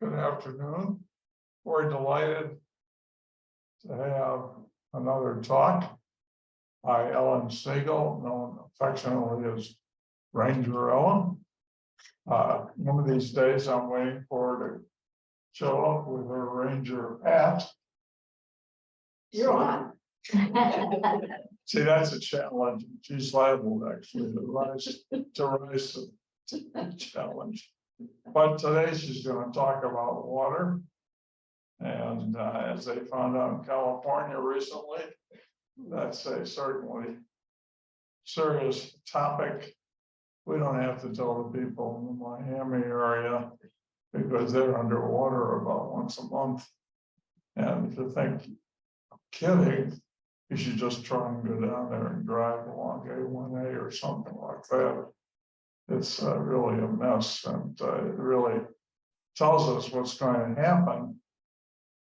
Good afternoon. We're delighted to have another talk by Ellen Siegel, known affectionately as Ranger Ellen. One of these days, I'm waiting for her to show up with her Ranger hat. You're on. See, that's a challenge. She's liable actually to rise to the challenge. But today she's going to talk about water. And as they found out in California recently, that's a certainly serious topic. We don't have to tell the people in the Miami area because they're underwater about once a month. And if you think I'm kidding, you should just try and go down there and drive along A1A or something like that. It's really a mess, and it really tells us what's going to happen.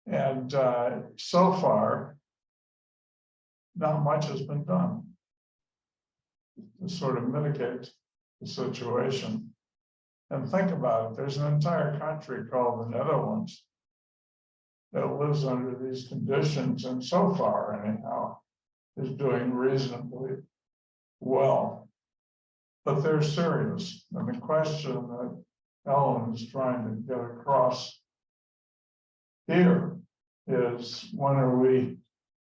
And so far, not much has been done to sort of mitigate the situation. And think about it, there's an entire country called the Netherlands that lives under these conditions, and so far, anyhow, is doing reasonably well. But they're serious. And the question that Ellen is trying to get across here is, when are we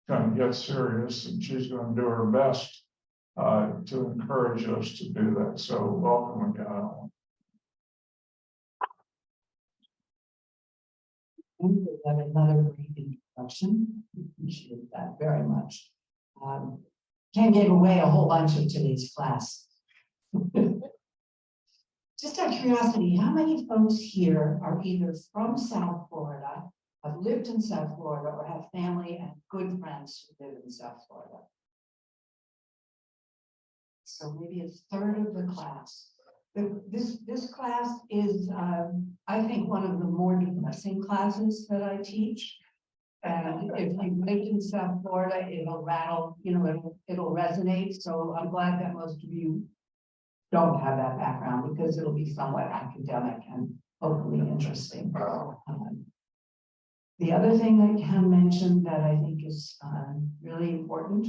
going to get serious? And she's going to do her best to encourage us to do that. So welcome again, Ellen. Thank you for another great introduction. Appreciate that very much. Ken gave away a whole bunch of today's class. Just out of curiosity, how many folks here are either from South Florida, have lived in South Florida, or have family and good friends who live in South Florida? So maybe a third of the class. This class is, I think, one of the more depressing classes that I teach. And if you've lived in South Florida, it'll rattle, it'll resonate. So I'm glad that most of you don't have that background, because it'll be somewhat academic and hopefully interesting. The other thing that Ken mentioned that I think is really important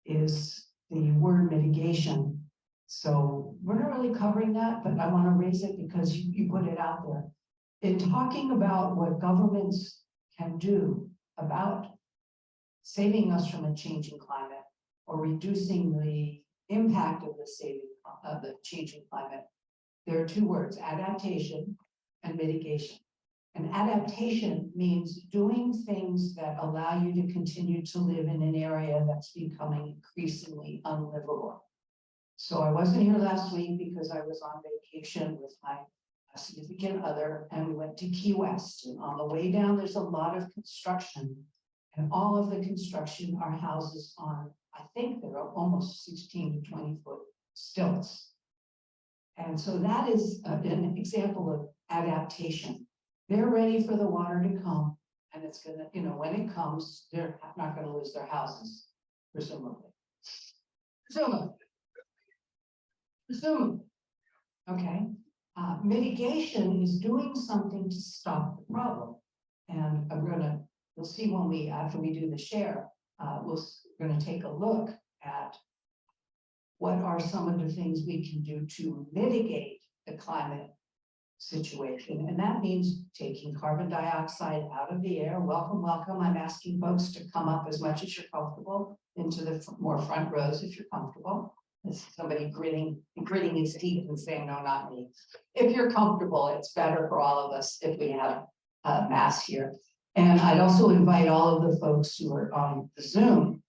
is the word mitigation. So we're not really covering that, but I want to raise it because you put it out there. In talking about what governments can do about saving us from a changing climate or reducing the impact of the changing climate, there are two words: adaptation and mitigation. And adaptation means doing things that allow you to continue to live in an area that's becoming increasingly unlivable. So I wasn't here last week because I was on vacation with my significant other, and we went to Key West. And on the way down, there's a lot of construction, and all of the construction are houses on, I think they're almost 16 to 20 foot stilts. And so that is an example of adaptation. They're ready for the water to come, and it's gonna, when it comes, they're not gonna lose their houses, presumably. Okay. Mitigation is doing something to stop the problem. And we'll see when after we do the share, we're gonna take a look at what are some of the things we can do to mitigate the climate situation. And that means taking carbon dioxide out of the air. Welcome, welcome. I'm asking folks to come up as much as you're comfortable into the more front rows if you're comfortable. There's somebody gritting his teeth and saying, no, not me. If you're comfortable, it's better for all of us if we have a mass here. And I'd also invite all of the folks who are on the Zoom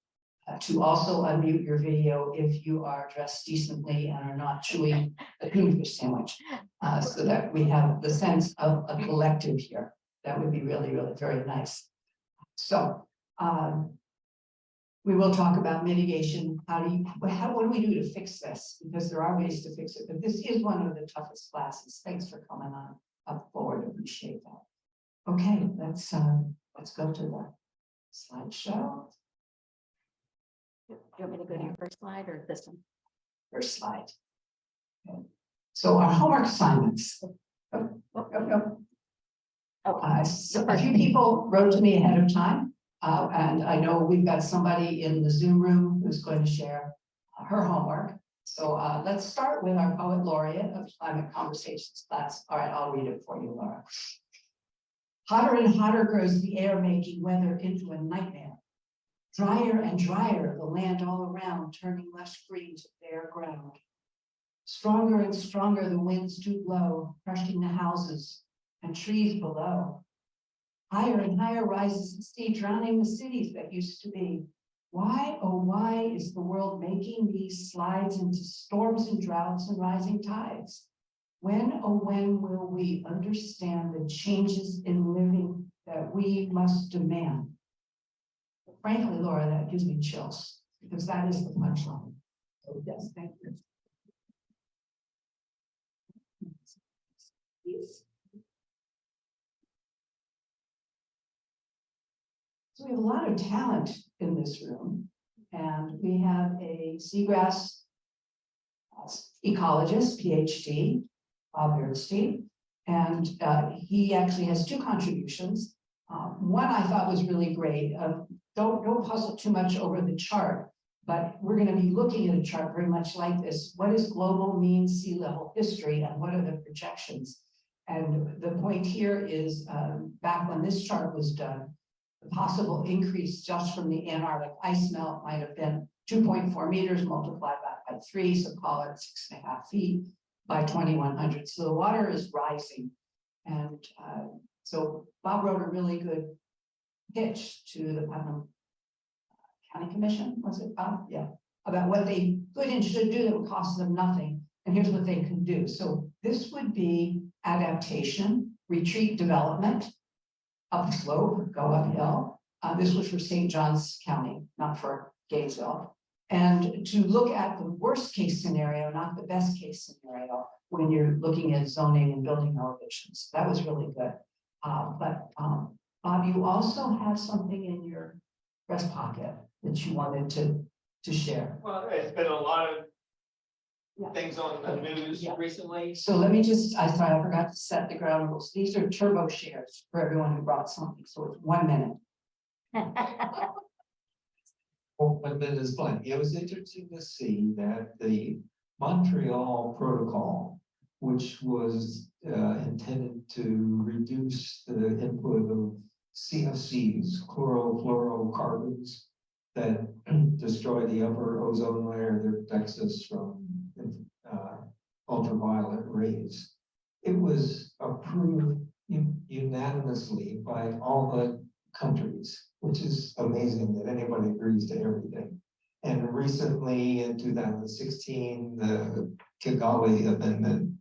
to also unmute your video if you are dressed decently and are not chewing a tuna sandwich, so that we have the sense of a collective here. That would be really, really very nice. So we will talk about mitigation. What do we do to fix this? Because there are ways to fix it, but this is one of the toughest classes. Thanks for coming on up forward. Appreciate that. Okay, let's go to the slideshow. Do you want me to go to your first slide or this one? First slide. Okay. So our homework assignments. Oh, So a few people wrote to me ahead of time, and I know we've got somebody in the Zoom room who's going to share her homework. So let's start with our poet laureate of climate conversations. That's all right. I'll read it for you, Laura. Hotter and hotter grows the air, making weather into a nightmare. Drier and drier, the land all around, turning lush green to bare ground. Stronger and stronger the winds do blow, crushing the houses and trees below. Higher and higher rises the sea, drowning the cities that used to be. Why, oh why is the world making these slides into storms and droughts and rising tides? When, oh when will we understand the changes in living that we must demand? Frankly, Laura, that gives me chills, because that is the punchline. So yes, thank you. Please. So we have a lot of talent in this room, and we have a seagrass ecologist, PhD, Bob Bernstein, and he actually has two contributions. One I thought was really great. Don't puzzle too much over the chart, but we're going to be looking at a chart very much like this. What is global mean sea level history, and what are the projections? And the point here is, back when this chart was done, the possible increase just from the Antarctic ice melt might have been 2.4 meters multiplied by 3, so call it 6.5 feet by 2100. So the water is rising. And so Bob wrote a really good pitch to the Putnam County Commission, was it Bob? Yeah, about what they could and should do that would cost them nothing. And here's what they can do. So this would be adaptation, retreat development, upslope, go uphill. This was for St. Johns County, not for Gainesville. And to look at the worst case scenario, not the best case scenario, when you're looking at zoning and building elevations. That was really good. But Bob, you also have something in your breast pocket that you wanted to share. Well, it's been a lot of Yeah. things on the news Yeah. recently. So let me just, I forgot to set the ground rules. These are turbo shares for everyone who brought something. So it's 1 minute. Well, but that is fun. It was interesting to see that the Montreal Protocol, which was intended to reduce the input of CFCs, chlorofluorocarbons, that destroy the upper ozone layer that protects us from ultraviolet rays. It was approved unanimously by all the countries, which is amazing that anybody agrees to everything. And recently in 2016, the Kigali Amendment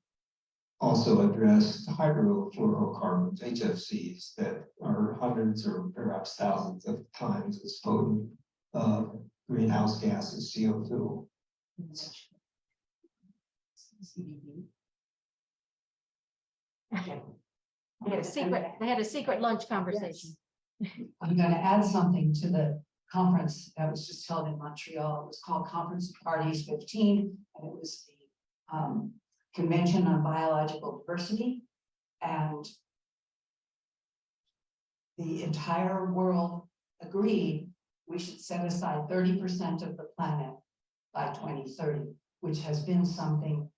also addressed hydrofluorocarbons, HFCs, that are hundreds or perhaps thousands of times as potent greenhouse gases, CO2. They had a secret lunch conversation. I'm going to add something to the conference that was just held in Montreal. It was called Conference of Parties 15, and it was the Convention on Biological Diversity. And the entire world agreed we should set aside 30% of the planet by 2030, which has been something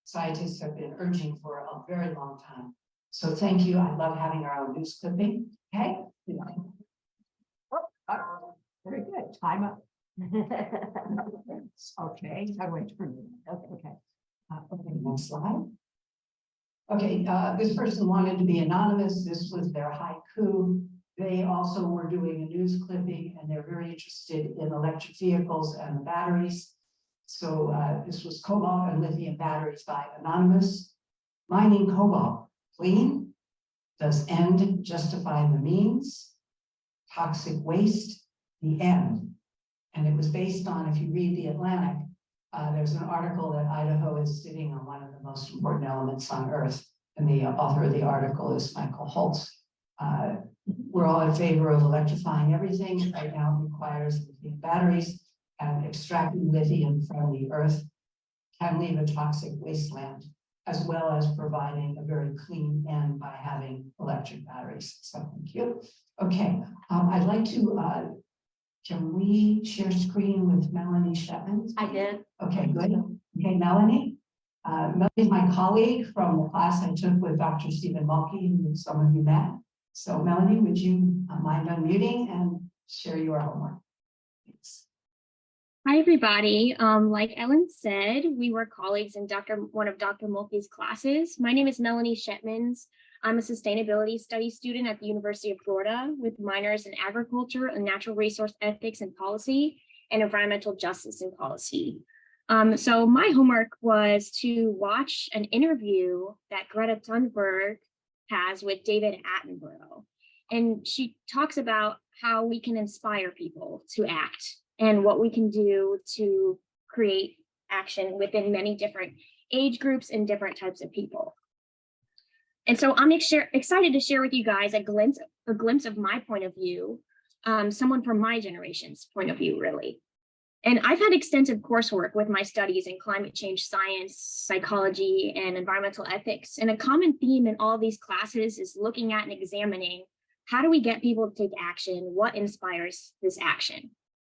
scientists have been urging for a very long time. So thank you. I love having our own news clipping. Okay. Very good. Time up. Okay, I went to okay. Okay, next slide. Okay, this person wanted to be anonymous. This was their haiku. They also were doing a news clipping, and they're very interested in electric vehicles and batteries. So this was cobalt and lithium batteries by Anonymous. Mining cobalt, clean? Does end justify the means? Toxic waste, the end. And it was based on, if you read The Atlantic, there's an article that Idaho is sitting on one of the most important elements on Earth. And the author of the article is Michael Holtz. We're all in favor of electrifying everything. Right now it requires lithium batteries, and extracting lithium from the earth can leave a toxic wasteland. as well as providing a very clean end by having electric batteries. So thank you. Okay, I'd like to, can we share screen with Melanie Shepman? I did. Okay, good. Okay, Melanie. Melanie's my colleague from the class I took with Dr. Stephen Mulkey, who some of you met. So Melanie, would you mind unmuting and share your homework? Thanks. Hi, everybody. Like Ellen said, we were colleagues in one of Dr. Mulkey's classes. My name is Melanie Shetmans. I'm a sustainability studies student at the University of Florida with minors in agriculture and natural resource ethics and policy and environmental justice and policy. So my homework was to watch an interview that Greta Thunberg has with David Attenborough. And she talks about how we can inspire people to act and what we can do to create action within many different age groups and different types of people. And so I'm excited to share with you guys a glimpse of my point of view, someone from my generation's point of view, really. And I've had extensive coursework with my studies in climate change science, psychology, and environmental ethics. And a common theme in all these classes is looking at and examining how do we get people to take action? What inspires this action?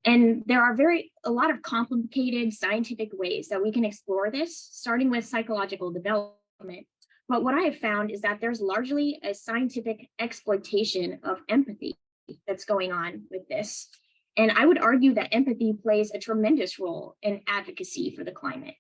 And there are a lot of complicated scientific ways that we can explore this, starting with psychological development. But what I have found is that there's largely a scientific exploitation of empathy that's going on with this. And I would argue that empathy plays a tremendous role in advocacy for the climate.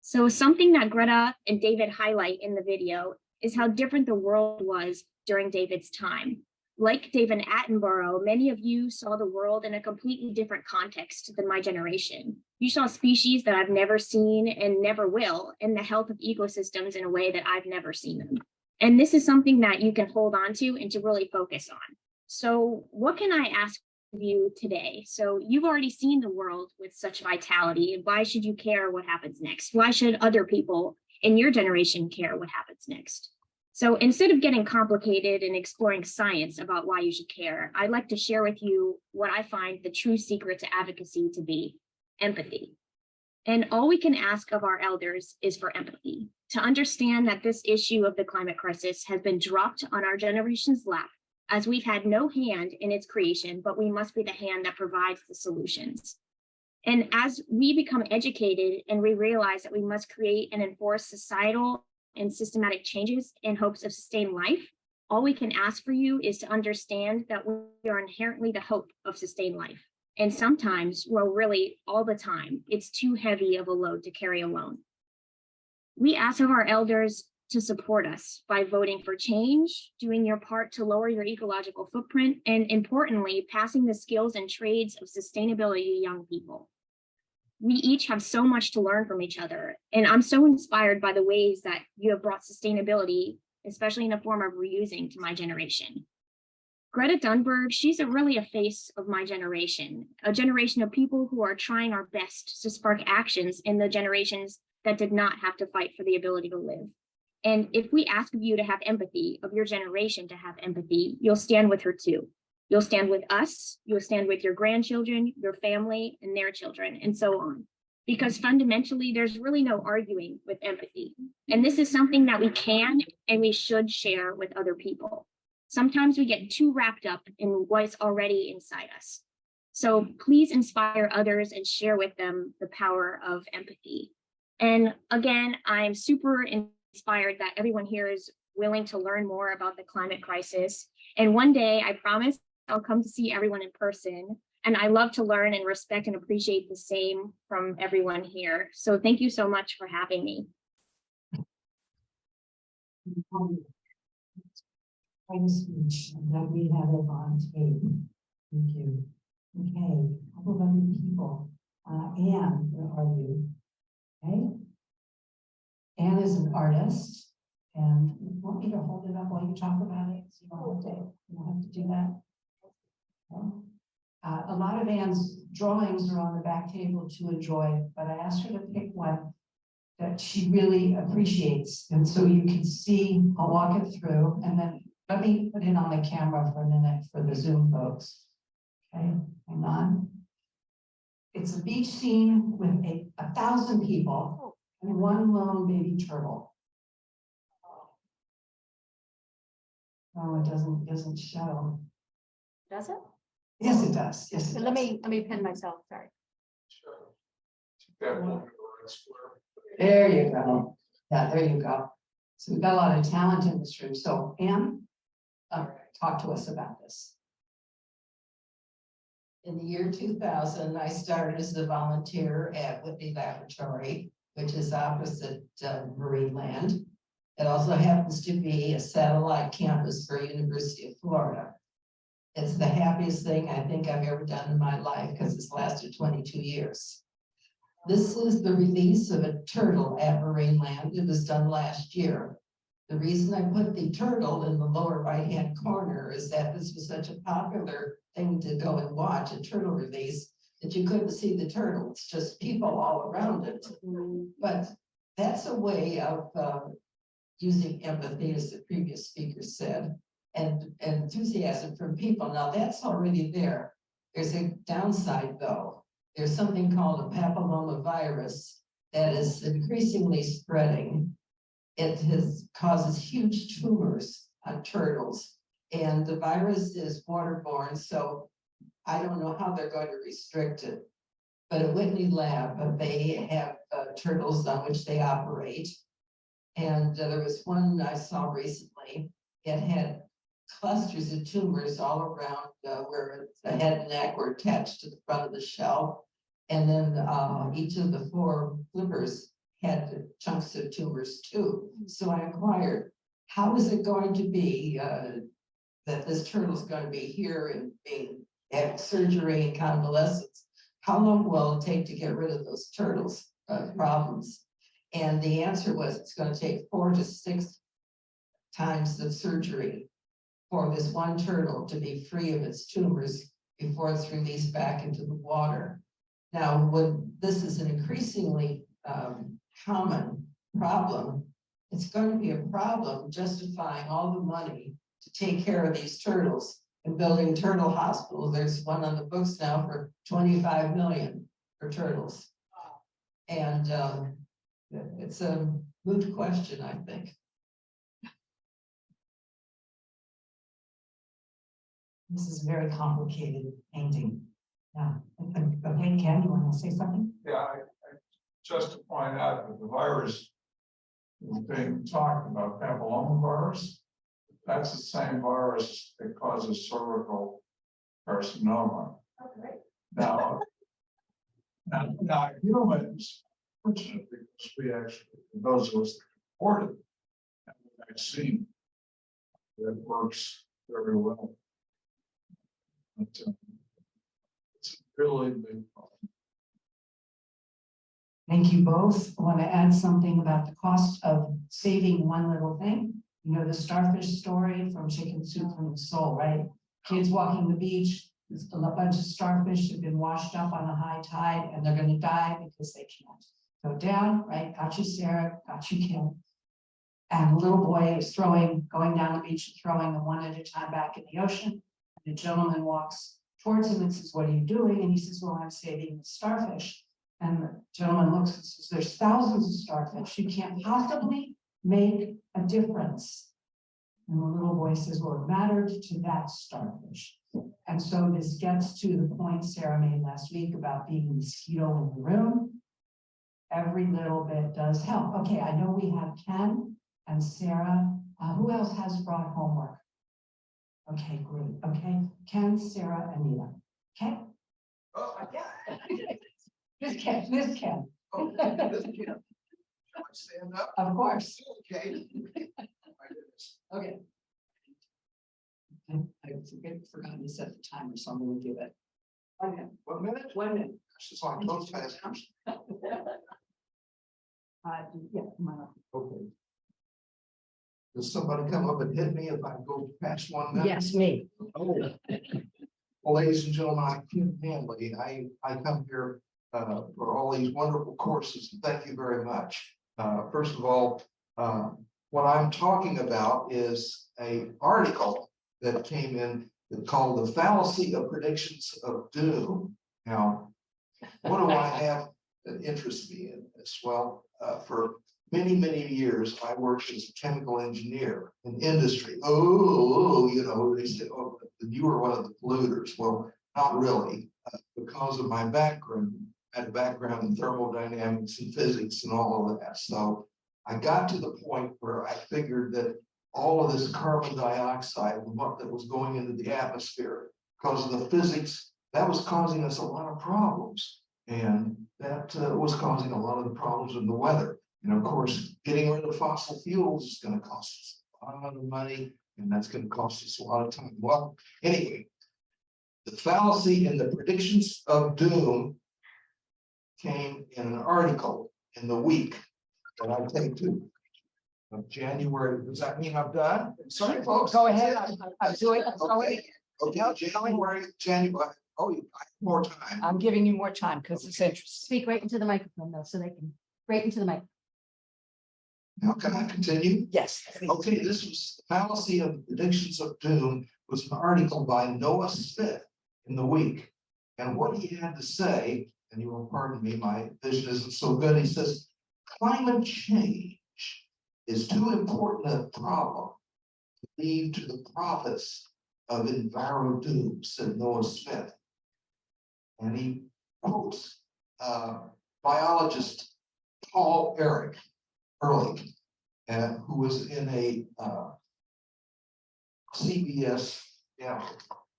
So something that Greta and David highlight in the video is how different the world was during David's time. Like David Attenborough, many of you saw the world in a completely different context than my generation. You saw species that I've never seen and never will, and the health of ecosystems in a way that I've never seen them. And this is something that you can hold on to and to really focus on. So what can I ask of you today? So you've already seen the world with such vitality. Why should you care what happens next? Why should other people in your generation care what happens next? So instead of getting complicated and exploring science about why you should care, I'd like to share with you what I find the true secret to advocacy to be: empathy. And all we can ask of our elders is for empathy, to understand that this issue of the climate crisis has been dropped on our generation's lap, as we've had no hand in its creation, but we must be the hand that provides the solutions. And as we become educated and we realize that we must create and enforce societal and systematic changes in hopes of sustained life, all we can ask for you is to understand that we are inherently the hope of sustained life. And sometimes, well, really all the time, it's too heavy of a load to carry alone. We ask of our elders to support us by voting for change, doing your part to lower your ecological footprint, and importantly, passing the skills and trades of sustainability to young people. We each have so much to learn from each other, and I'm so inspired by the ways that you have brought sustainability, especially in the form of reusing, to my generation. Greta Thunberg, she's really a face of my generation, a generation of people who are trying our best to spark actions in the generations that did not have to fight for the ability to live. And if we ask of you to have empathy, of your generation to have empathy, you'll stand with her too. You'll stand with us, you'll stand with your grandchildren, your family, and their children, and so on. Because fundamentally, there's really no arguing with empathy. And this is something that we can and we should share with other people. Sometimes we get too wrapped up in what's already inside us. So please inspire others and share with them the power of empathy. And again, I'm super inspired that everyone here is willing to learn more about the climate crisis. And one day, I promise, I'll come to see everyone in person. And I love to learn and respect and appreciate the same from everyone here. So thank you so much for having me. Quite a speech, and that we have it on tape. Thank you. Okay, a couple of other people. Anne, where are you? Okay. Anne is an artist, and you want me to hold it up while you talk about it? So you don't have to do that. Okay. A lot of Anne's drawings are on the back table to enjoy, but I asked her to pick one that she really appreciates. And so you can see, I'll walk it through, and then let me put it on the camera for a minute for the Zoom folks. Okay, hang on. It's a beach scene with 1,000 people and one lone baby turtle. Oh, it doesn't show. Does it? Yes, it does. Yes, it does. Let me pin myself, sorry. Sure. That one, red square. There you go. Yeah, there you go. So we've got a lot of talent in this room. So Anne, talk to us about this. In the year 2000, I started as a volunteer at Whitney Laboratory, which is opposite Marineland. It also happens to be a satellite campus for University of Florida. It's the happiest thing I think I've ever done in my life because it's lasted 22 years. This is the release of a turtle at Marineland. It was done last year. The reason I put the turtle in the lower right-hand corner is that this was such a popular thing to go and watch, a turtle release, that you couldn't see the turtle. It's just people all around it. But that's a way of using empathy, as the previous speaker said, and enthusiasm from people. Now that's already there. There's a downside though. There's something called a papilloma virus that is increasingly spreading. It causes huge tumors on turtles, and the virus is waterborne, so I don't know how they're going to restrict it. But at Whitney Lab, they have turtles on which they operate. And there was one I saw recently. It had clusters of tumors all around where the head and neck were attached to the front of the shell. And then each of the 4 flippers had chunks of tumors too. So I inquired, how is it going to be that this turtle is going to be here and having surgery and convalescence? How long will it take to get rid of those turtles problems? And the answer was it's going to take 4 to 6 times the surgery for this one turtle to be free of its tumors before it's released back into the water. Now, when this is an increasingly common problem, it's going to be a problem justifying all the money to take care of these turtles and building turtle hospitals. There's one on the books now for 25 million for turtles. And it's a moot question, I think. This is a very complicated painting. Yeah. Okay, Ken, you want to say something? Yeah, just to point out that the virus is being talked about, papilloma virus, that's the same virus that causes cervical carcinoma. Now humans, fortunately, because we actually, those of us that reported have a vaccine that works very well. But, it's a really big problem. Thank you both. I want to add something about the cost of saving one little thing. You know, the starfish story from Chicken Soup for the Soul, right? Kids walking the beach, there's a bunch of starfish have been washed up on a high tide and they're going to die because they can't go down, right? Got you, Sarah, got you, Kim. And a little boy is going down the beach and throwing them one at a time back in the ocean. And a gentleman walks towards him and says, "What are you doing?" And he says, "Well, I'm saving the starfish." And the gentleman looks and says, "There's thousands of starfish. You can't possibly make a difference." And the little boy says, "Well, it mattered to that starfish." And so this gets to the point Sarah made last week about being a mosquito in the room. Every little bit does help. Okay, I know we have Ken and Sarah. Who else has brought homework? Okay, great. Okay, Ken, Sarah, Anita. Okay? Oh, This Ken. oh, this Ken. Shall I stand up? Of course. Okay. Okay. I forgot to set the timer, so I'm going to give it. Okay, 1 minute? 1 minute. She's like those fast. Yeah, come on up. Okay. Does somebody come up and hit me if I go past 1 minute? Yes, me. Oh. Well, ladies and gentlemen, I'm Kim Hanley. I come here for all these wonderful courses. Thank you very much. First of all, what I'm talking about is an article that came in that called "The Fallacy of Predictions of Doom." Now, what do I have that interests me in this? Well, for many years, I worked as a chemical engineer in industry. Oh, you know, they say, oh, you were one of the polluters. Well, not really, because of my background. I had a background in thermodynamics and physics and all of that. So I got to the point where I figured that all of this carbon dioxide that was going into the atmosphere because of the physics, that was causing us a lot of problems. And that was causing a lot of the problems in the weather. And of course, getting rid of fossil fuels is going to cost us a lot of money, and that's going to cost us a lot of time. Well, anyway, the fallacy in the predictions of doom came in an article in the week that I take to of January. Does that mean I'm done? Sorry, folks. Go ahead. I'm doing, Okay, January. Oh, I have more time. I'm giving you more time because it's interesting. Speak right into the microphone though, so they can, right into the mic. Now can I continue? Yes. Okay, this was the fallacy of predictions of doom was an article by Noah Smith in the week. And what he had to say, and you will pardon me, my vision isn't so good. He says, climate change is too important a problem to leave to the prophets of enviro doom, said Noah Smith. And he quotes biologist Paul Ehrlich, who was in a CBS, yeah,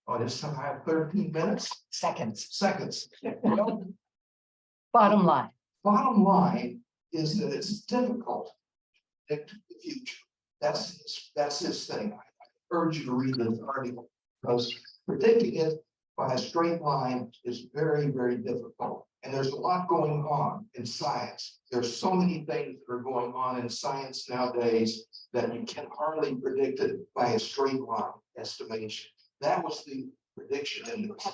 oh, this time I have 13 minutes, seconds. Well, Bottom line. bottom line is that it's difficult to predict the future. That's his thing. I urge you to read this article because predicting it by a straight line is very, very difficult. And there's a lot going on in science. There's so many things that are going on in science nowadays that you can hardly predict it by a straight line estimation. That was the prediction in this.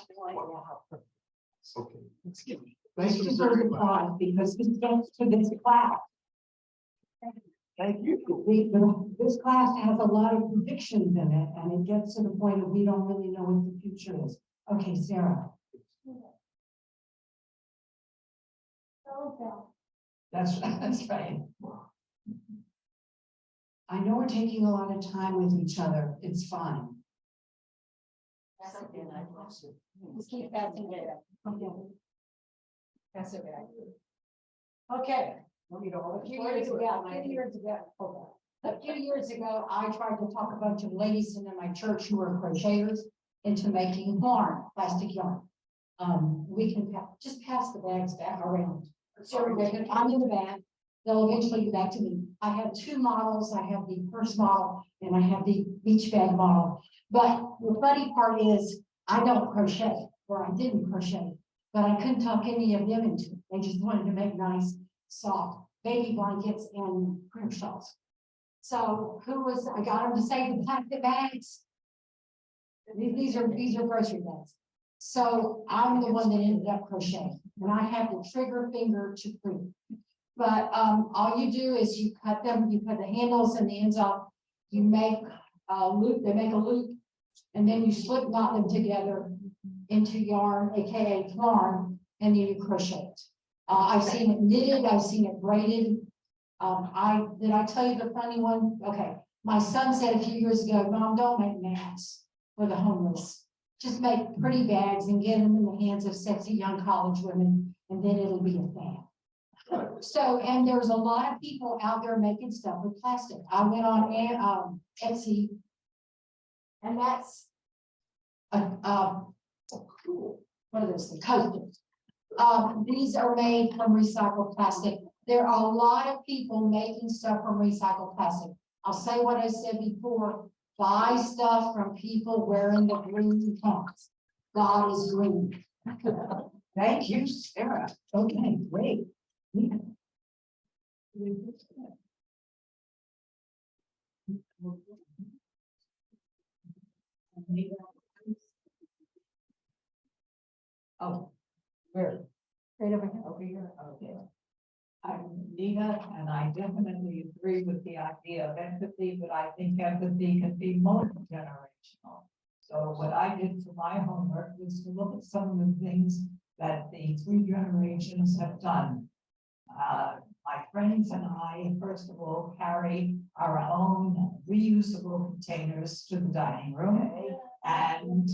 Okay. Excuse me. Thank you Just very a much. pause because this gets to this class. Thank you. This class has a lot of predictions in it, and it gets to the point of we don't really know what the future is. Okay, Sarah. That's right. I know we're taking a lot of time with each other. It's fine. Just keep passing it. That's okay. Okay. A few years ago, I tried to talk a bunch of ladies in my church who were crocheters into making yarn, plastic yarn. We can just pass the bags back around. So I'm in the back. They'll eventually get back to me. I have two models. I have the purse model and I have the beach bag model. But the funny part is I don't crochet, or I didn't crochet, but I couldn't talk any of them into it. They just wanted to make nice, soft baby blankets and crib shawls. So I got them to say the plastic bags. These are grocery bags. So I'm the one that ended up crocheting, and I have the trigger finger to prove. But all you do is you cut them, you put the handles and the ends off, you make a loop, they make a loop, and then you slip knot them together into yarn, aka yarn, and then you crochet it. I've seen it knitted, I've seen it braided. Did I tell you the funny one? Okay, my son said a few years ago, Mom, don't make masks for the homeless. Just make pretty bags and get them in the hands of sexy young college women, and then it'll be a thing. So, and there's a lot of people out there making stuff with plastic. I went on Etsy, and that's cool. What are those things? Coasters. These are made from recycled plastic. There are a lot of people making stuff from recycled plastic. I'll say what I said before. Buy stuff from people wearing the green pants. God is green. Thank you, Sarah. Okay, great. Yeah. Oh, where? Right over here. Over here, okay. I'm Nina, and I definitely agree with the idea of empathy, but I think empathy can be multi-generational. So what I did for my homework was to look at some of the things that the three generations have done. My friends and I, first of all, carry our own reusable containers to the dining room. And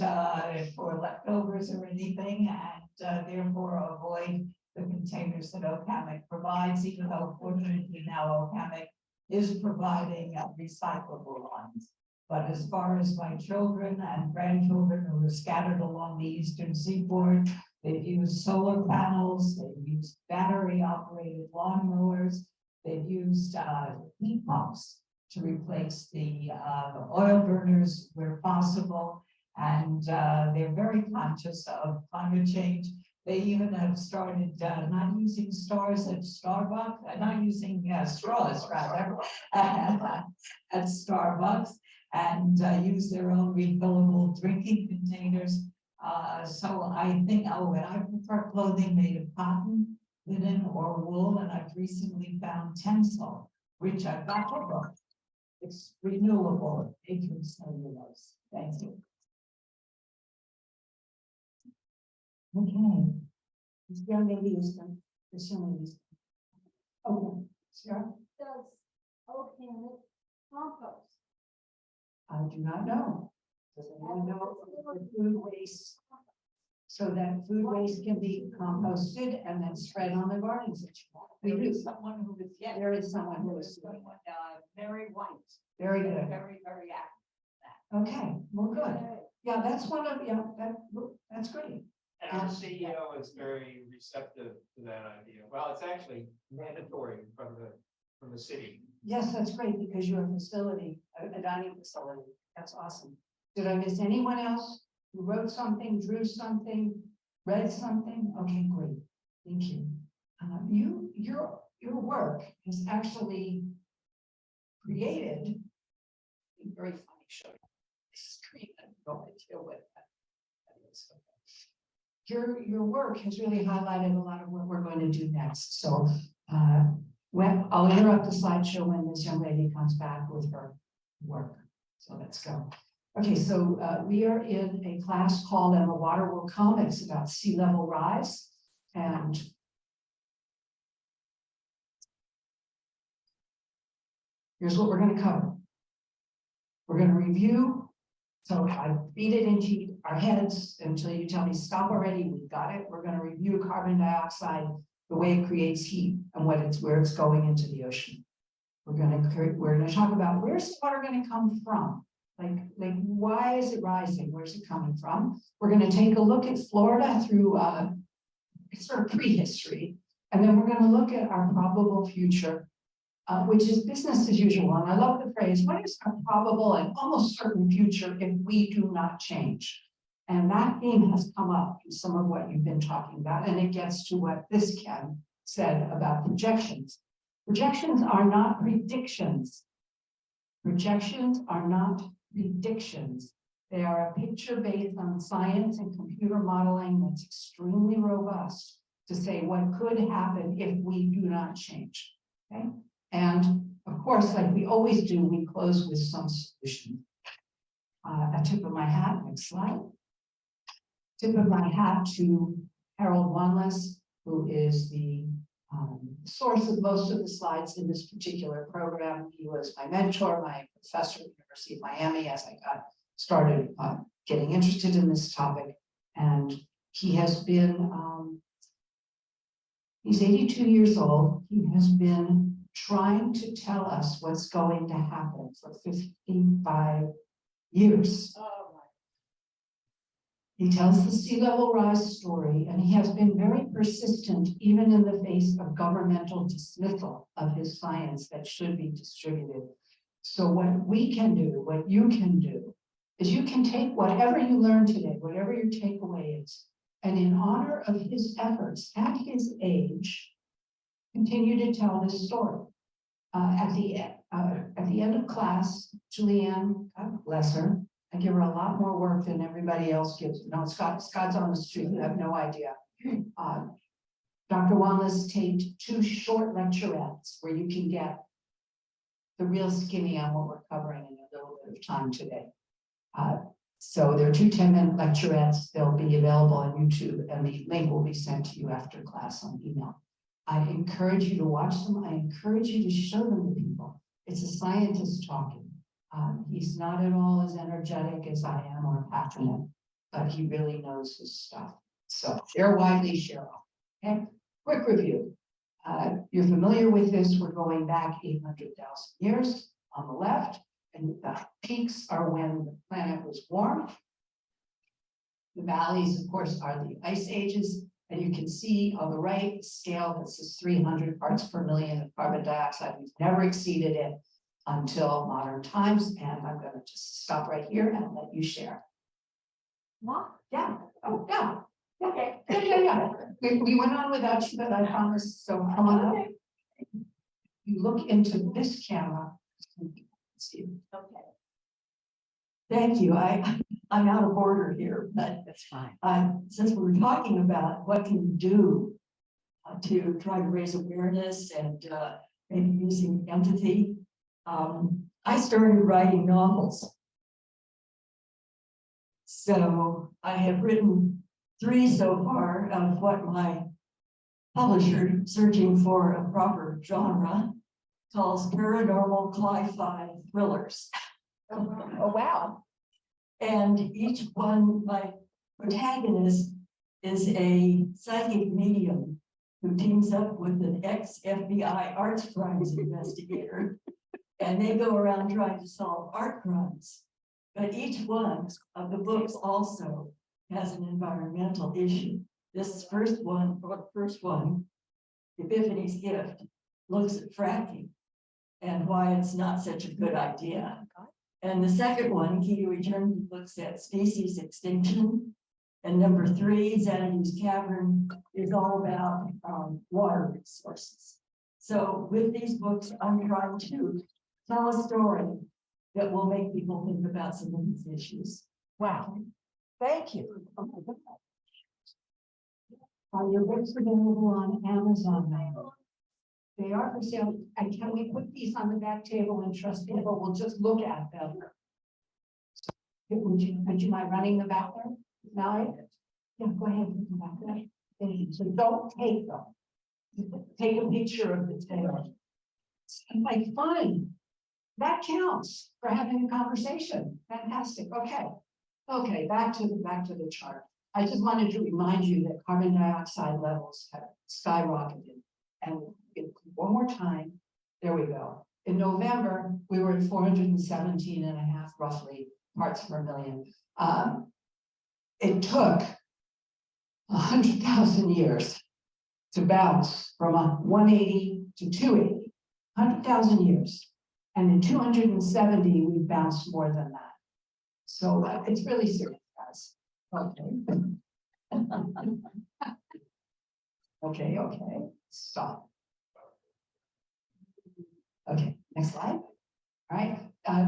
for leftovers or anything, and therefore avoid the containers that OCAMIC provides, even though fortunately now OCAMIC is providing recyclable ones. But as far as my children and grandchildren who are scattered along the eastern seaboard, they've used solar panels, they've used battery operated lawnmowers, they've used heat pumps to replace the oil burners where possible. And they're very conscious of climate change. They even have started not using stars at Starbucks, not using straws rather, at Starbucks, and use their own refillable drinking containers. So I think, and I prefer clothing made of cotton, linen, or wool, and I've recently found Tencel, which I've got for book. It's renewable, made from cellulose. Thank you. Okay. This young lady is done. This young lady is done. Okay, Sarah? Does organic compost? I do not know. Does anyone know the food waste? So that food waste can be composted and then spread on the gardens that you want. We There do. is someone who is, yeah, There is someone who is doing it. very white, Very good. very, very active. Okay, well, good. Yeah, that's one of, yeah, that's great. And our CEO is very receptive to that idea. Well, it's actually mandatory from the city. Yes, that's great because you're a facility, a dining facility. That's awesome. Did I miss anyone else who wrote something, drew something, read something? Okay, great. Thank you. Your work is actually created a very funny show. Screen, I have no idea what that is. Your work has really highlighted a lot of what we're going to do next. So when I'll interrupt the slideshow when this young lady comes back with her work. So let's go. Okay, so we are in a class called And the Water Will Come. It's about sea level rise. And here's what we're going to cover. We're going to review. So I beat it into our heads until you tell me stop already. We got it. We're going to review carbon dioxide, the way it creates heat and where it's going into the ocean. We're going to talk about where's the water going to come from? Like why is it rising? Where's it coming from? We're going to take a look at Florida through sort of prehistory, and then we're going to look at our probable future, which is business as usual. And I love the phrase, what is our probable and almost certain future if we do not change? And that theme has come up in some of what you've been talking about, and it gets to what this Ken said about projections. Projections are not predictions. Projections are not predictions. They are a picture based on science and computer modeling that's extremely robust to say what could happen if we do not change. Okay? And of course, like we always do, we close with some solution. A tip of my hat, next slide. Tip of my hat to Harold Wanless, who is the source of most of the slides in this particular program. He was my mentor, my professor at the University of Miami as I got started getting interested in this topic. And he has been, he's 82 years old. He has been trying to tell us what's going to happen for 55 years. He tells the sea level rise story, and he has been very persistent, even in the face of governmental dismissal of his science that should be distributed. So what we can do, what you can do, is you can take whatever you learned today, whatever your takeaway is, and in honor of his efforts at his age, continue to tell this story. At the end of class, Julianne, God bless her, I give her a lot more work than everybody else gives. No, Scott's on the street, you have no idea. Dr. Wanless taped 2 short lecturettes where you can get the real skinny on what we're covering in a little bit of time today. So there are 2 10-minute lecturettes. They'll be available on YouTube, and the link will be sent to you after class on email. I encourage you to watch them. I encourage you to show them to people. It's a scientist talking. He's not at all as energetic as I am or passionate, but he really knows his stuff. So share widely, share often. Okay, quick review. You're familiar with this. We're going back 800,000 years on the left, and the peaks are when the planet was warm. The valleys, of course, are the ice ages, and you can see on the right scale that says 300 parts per million of carbon dioxide. We've never exceeded it until modern times, and I'm going to just stop right here and let you share. What? Yeah. Oh, yeah. Okay. Yeah. We went on without you, but I promise. So come on up. You look into this camera. See. Okay. Thank you. I'm out of order here, but That's fine. since we were talking about what can you do to try to raise awareness and maybe using empathy, I started writing novels. So I have written 3 so far of what my publisher, searching for a proper genre, calls paranormal cli-fi thrillers. Oh, wow. And each one, my protagonist is a psychic medium who teams up with an ex-FBI arts crimes investigator. And they go around trying to solve art crimes. But each one of the books also has an environmental issue. This first one, Epiphany's Gift, looks at fracking and why it's not such a good idea. And the second one, Key to Eternity, looks at species extinction. And number 3, Xanity's Cavern, is all about water resources. So with these books, I'm trying to tell a story that will make people think about some of these issues. Wow. Thank you. Are your books available on Amazon now? They are for sale. And can we put these on the back table and trust people will just look at them? Would you mind running the back there? No? Yeah, go ahead. Come back there. Thank you. So don't take them. Take a picture of the table. I'm like, fine. That counts for having a conversation. Fantastic. Okay. Okay, back to the chart. I just wanted to remind you that carbon dioxide levels have skyrocketed. And one more time, there we go. In November, we were at 417.5 roughly parts per million. It took 100,000 years to bounce from a 180 to 280, 100,000 years. And in 270, we bounced more than that. So it's really serious, guys. Okay. Okay, stop. Okay, next slide. All right,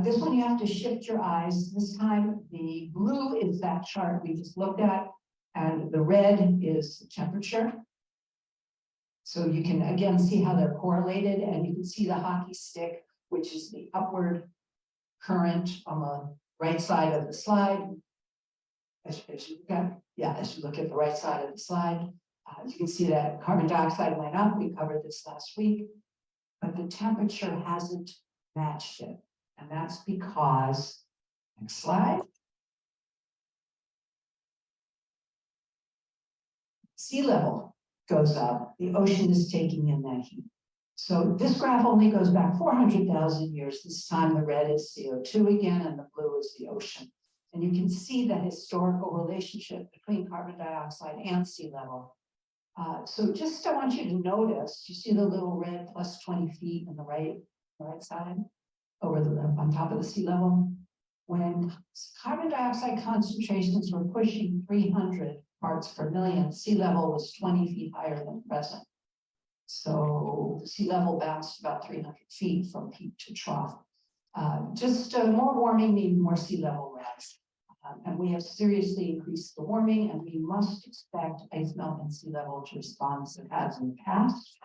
this one you have to shift your eyes. This time the blue is that chart we just looked at, and the red is the temperature. So you can again see how they're correlated, and you can see the hockey stick, which is the upward current on the right side of the slide. As you look at the right side of the slide, you can see that carbon dioxide went up. We covered this last week, but the temperature hasn't matched it. And that's because, next slide. Sea level goes up, the ocean is taking in that heat. So this graph only goes back 400,000 years. This time the red is CO2 again, and the blue is the ocean. And you can see the historical relationship between carbon dioxide and sea level. So just I want you to notice, you see the little red plus 20 feet on the right side, on top of the sea level. When carbon dioxide concentrations were pushing 300 parts per million, sea level was 20 feet higher than present. So the sea level bounced about 300 feet from peak to trough. More warming means more sea level rise. And we have seriously increased the warming, and we must expect ice melt and sea level to respond as it has in the past.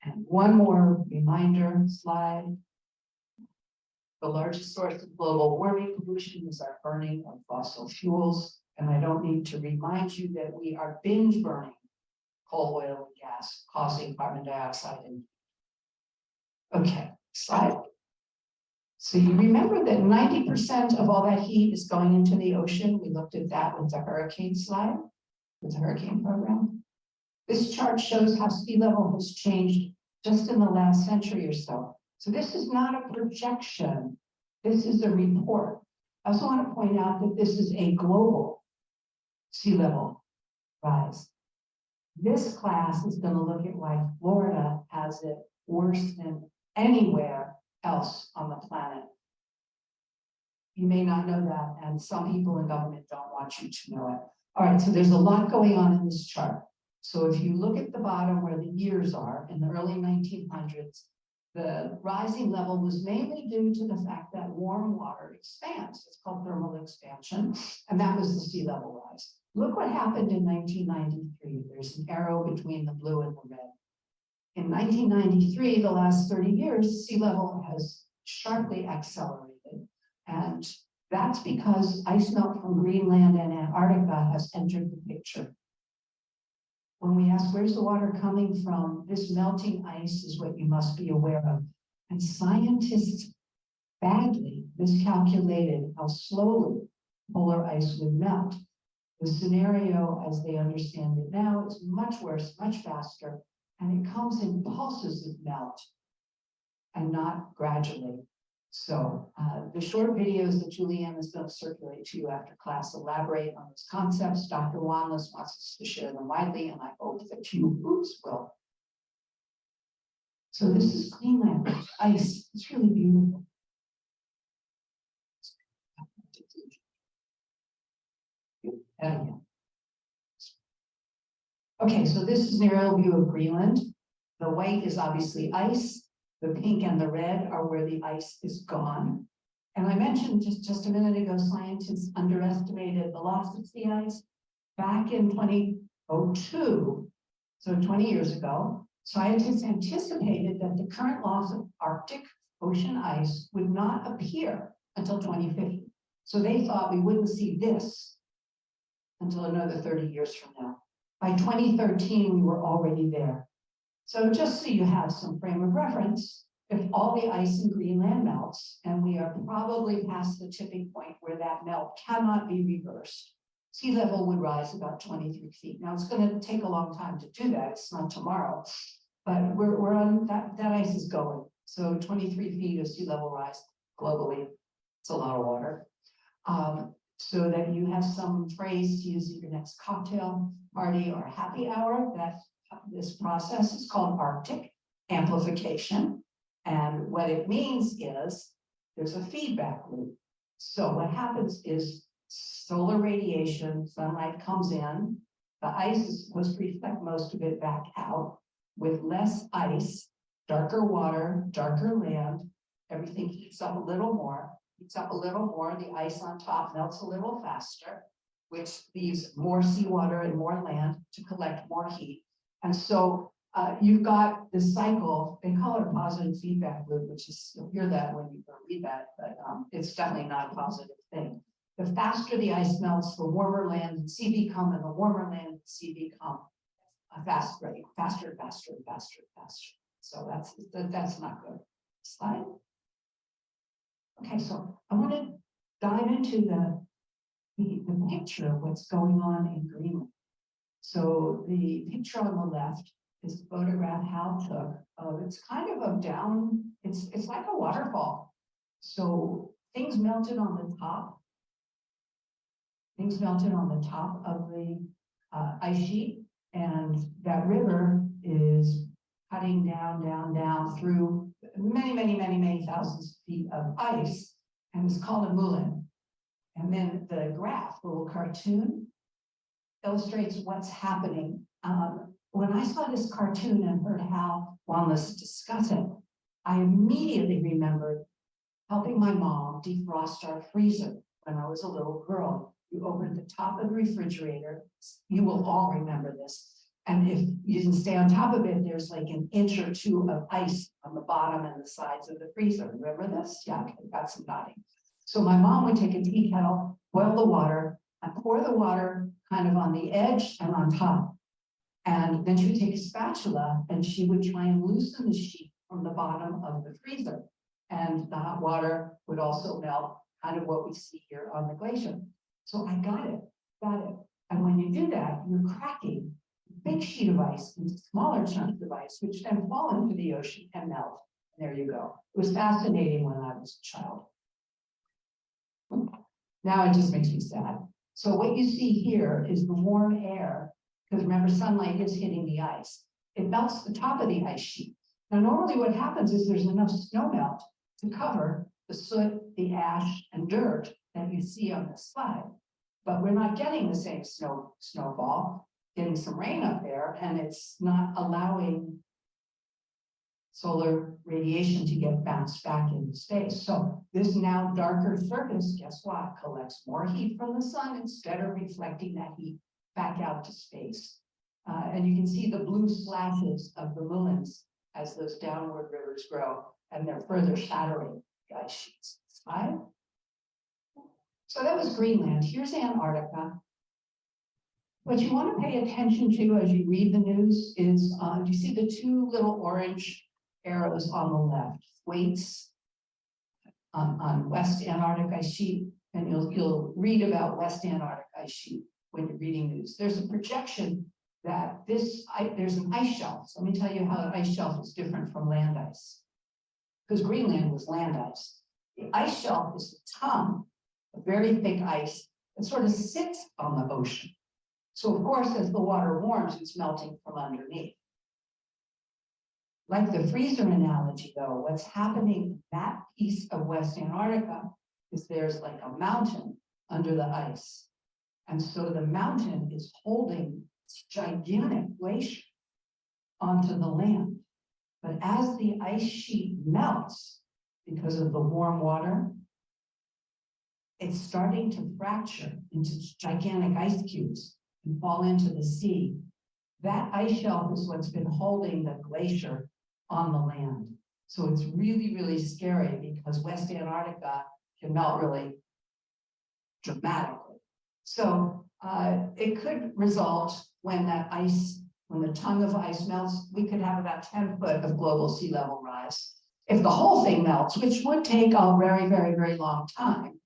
And one more reminder slide. The largest source of global warming pollution is our burning of fossil fuels. And I don't need to remind you that we are binge burning coal, oil, and gas, causing carbon dioxide. And okay, slide. So you remember that 90% of all that heat is going into the ocean. We looked at that with the hurricane slide, with the hurricane program. This chart shows how sea level has changed just in the last century or so. So this is not a projection. This is a report. I also want to point out that this is a global sea level rise. This class is going to look at why Florida has it worse than anywhere else on the planet. You may not know that, and some people in government don't want you to know it. All right, so there's a lot going on in this chart. So if you look at the bottom where the years are in the early 1900s, the rising level was mainly due to the fact that warm water expands. It's called thermal expansion, and that was the sea level rise. Look what happened in 1993. There's an arrow between the blue and the red. In 1993, the last 30 years, sea level has sharply accelerated. And that's because ice melt from Greenland and Antarctica has entered the picture. When we ask, where's the water coming from? This melting ice is what you must be aware of. And scientists badly miscalculated how slowly polar ice would melt. The scenario, as they understand it now, is much worse, much faster, and it comes in pulses of melt and not gradually. So the short videos that Julianne is going to circulate to you after class elaborate on these concepts. Dr. Wanless wants us to share them widely, and I hope that you will. So this is Greenland, ice. It's really beautiful. Okay, so this is an aerial view of Greenland. The white is obviously ice. The pink and the red are where the ice is gone. And I mentioned just a minute ago, scientists underestimated the loss of sea ice. Back in 2002, so 20 years ago, scientists anticipated that the current loss of Arctic ocean ice would not appear until 2050. So they thought we wouldn't see this until another 30 years from now. By 2013, we were already there. So just so you have some frame of reference, if all the ice in Greenland melts, and we are probably past the tipping point where that melt cannot be reversed, sea level would rise about 23 feet. Now it's going to take a long time to do that. It's not tomorrow, but we're on that ice is going. So 23 feet of sea level rise globally. It's a lot of water. So that you have some phrase to use at your next cocktail party or happy hour. This process is called Arctic amplification. And what it means is there's a feedback loop. So what happens is solar radiation, sunlight comes in, the ice is supposed to reflect most of it back out. With less ice, darker water, darker land, everything heats up a little more, the ice on top melts a little faster, which leaves more seawater and more land to collect more heat. And so you've got this cycle, they call it a positive feedback loop, which is, you'll hear that when you read that, but it's definitely not a positive thing. The faster the ice melts, the warmer land and sea become, and the warmer land and sea become a fast rate, faster, faster, faster, faster. So that's not good. Slide. Okay, so I want to dive into the picture of what's going on in Greenland. So the picture on the left is a photograph Hal took. It's kind of a down, it's like a waterfall. So things melted on the top. Things melted on the top of the ice sheet, and that river is cutting down, down, down through many, many, many, many thousands of feet of ice, and it's called a moulin. And then the graph, the little cartoon, illustrates what's happening. When I saw this cartoon and heard Hal Wanless discuss it, I immediately remembered helping my mom defrost our freezer when I was a little girl. You open the top of the refrigerator, you will all remember this. And if you didn't stay on top of it, there's like an inch or two of ice on the bottom and the sides of the freezer. Remember this? Yeah, okay, got some nodding. So my mom would take a tea kettle, boil the water, and pour the water kind of on the edge and on top. And then she would take a spatula and she would try and loosen the sheet from the bottom of the freezer. And the hot water would also melt, kind of what we see here on the glacier. So I got it. And when you do that, you're cracking a big sheet of ice into smaller chunks of ice, which then fall into the ocean and melt. And there you go. It was fascinating when I was a child. Now it just makes me sad. So what you see here is the warm air, because remember, sunlight is hitting the ice. It melts the top of the ice sheet. Now, normally what happens is there's enough snow melt to cover the soot, the ash, and dirt that you see on this slide. But we're not getting the same snowfall, getting some rain up there, and it's not allowing solar radiation to get bounced back into space. So this now darker surface, guess what? Collects more heat from the sun instead of reflecting that heat back out to space. And you can see the blue slashes of the lumens as those downward rivers grow, and they're further shattering the ice sheets. Slide. So that was Greenland. Here's Antarctica. What you want to pay attention to as you read the news is, do you see the two little orange arrows on the left? Weights on West Antarctic ice sheet, and you'll read about West Antarctic ice sheet when you're reading news. There's a projection that there's an ice shelf. So let me tell you how an ice shelf is different from land ice. Because Greenland was land ice. The ice shelf is a tongue of very thick ice that sort of sits on the ocean. So of course, as the water warms, it's melting from underneath. Like the freezer analogy though, what's happening in that piece of West Antarctica is there's like a mountain under the ice. And so the mountain is holding this gigantic glacier onto the land. But as the ice sheet melts because of the warm water, it's starting to fracture into gigantic ice cubes and fall into the sea. That ice shelf is what's been holding the glacier on the land. So it's really, really scary because West Antarctica can melt really dramatically. So it could result when the tongue of ice melts, we could have about 10 foot of global sea level rise. If the whole thing melts, which would take a very, very, very long time,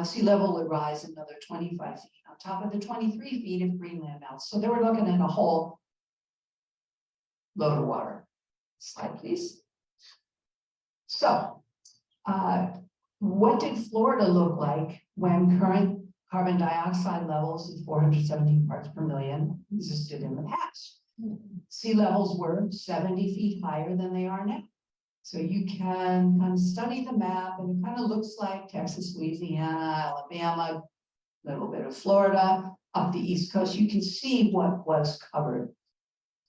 sea level would rise another 25 feet on top of the 23 feet if Greenland melts. So they were looking at a whole load of water. Slide, please. So, what did Florida look like when current carbon dioxide levels of 417 parts per million existed in the past? Sea levels were 70 feet higher than they are now. So you can kind of study the map, and it kind of looks like Texas, Louisiana, Alabama, a little bit of Florida, up the East Coast. You can see what was covered.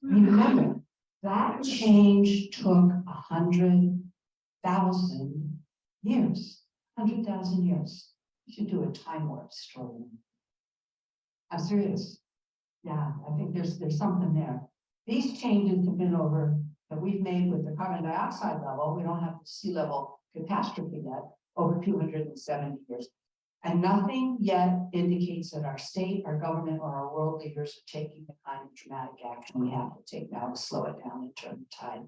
Remember, that change took 100,000 years. 100,000 years. You should do a time warp story. I'm serious. Yeah, I think there's something there. These changes have been that we've made with the carbon dioxide level. We don't have the sea level catastrophe yet, over 270 years. And nothing yet indicates that our state, our government, or our world leaders are taking the kind of dramatic action we have to take now to slow it down and turn the tide.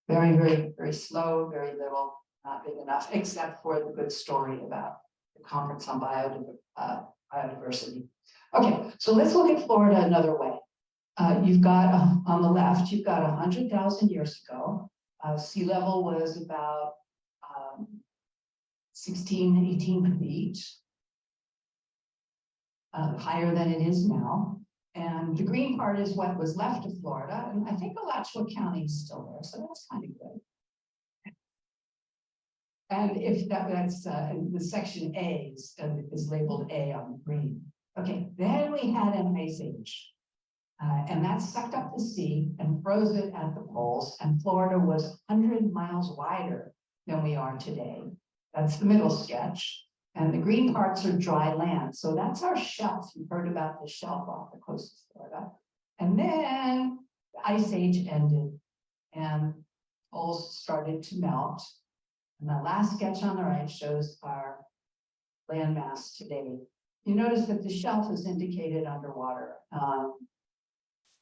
Very, very, very slow, very little, not big enough, except for the good story about the conference on biodiversity. Okay, so let's look at Florida another way. You've got on the left, you've got 100,000 years ago, sea level was about 16, 18 feet, higher than it is now. And the green part is what was left of Florida. And I think Alachua County is still there, so that's kind of good. And if that's the section A is labeled A on the green. Okay, then we had an ice age. And that sucked up the sea and froze it at the poles. And Florida was 100 miles wider than we are today. That's the middle sketch. And the green parts are dry land. So that's our shelf. You've heard about the shelf off the coast of Florida. And then the ice age ended and poles started to melt. And the last sketch on the right shows our landmass today. You notice that the shelf is indicated underwater.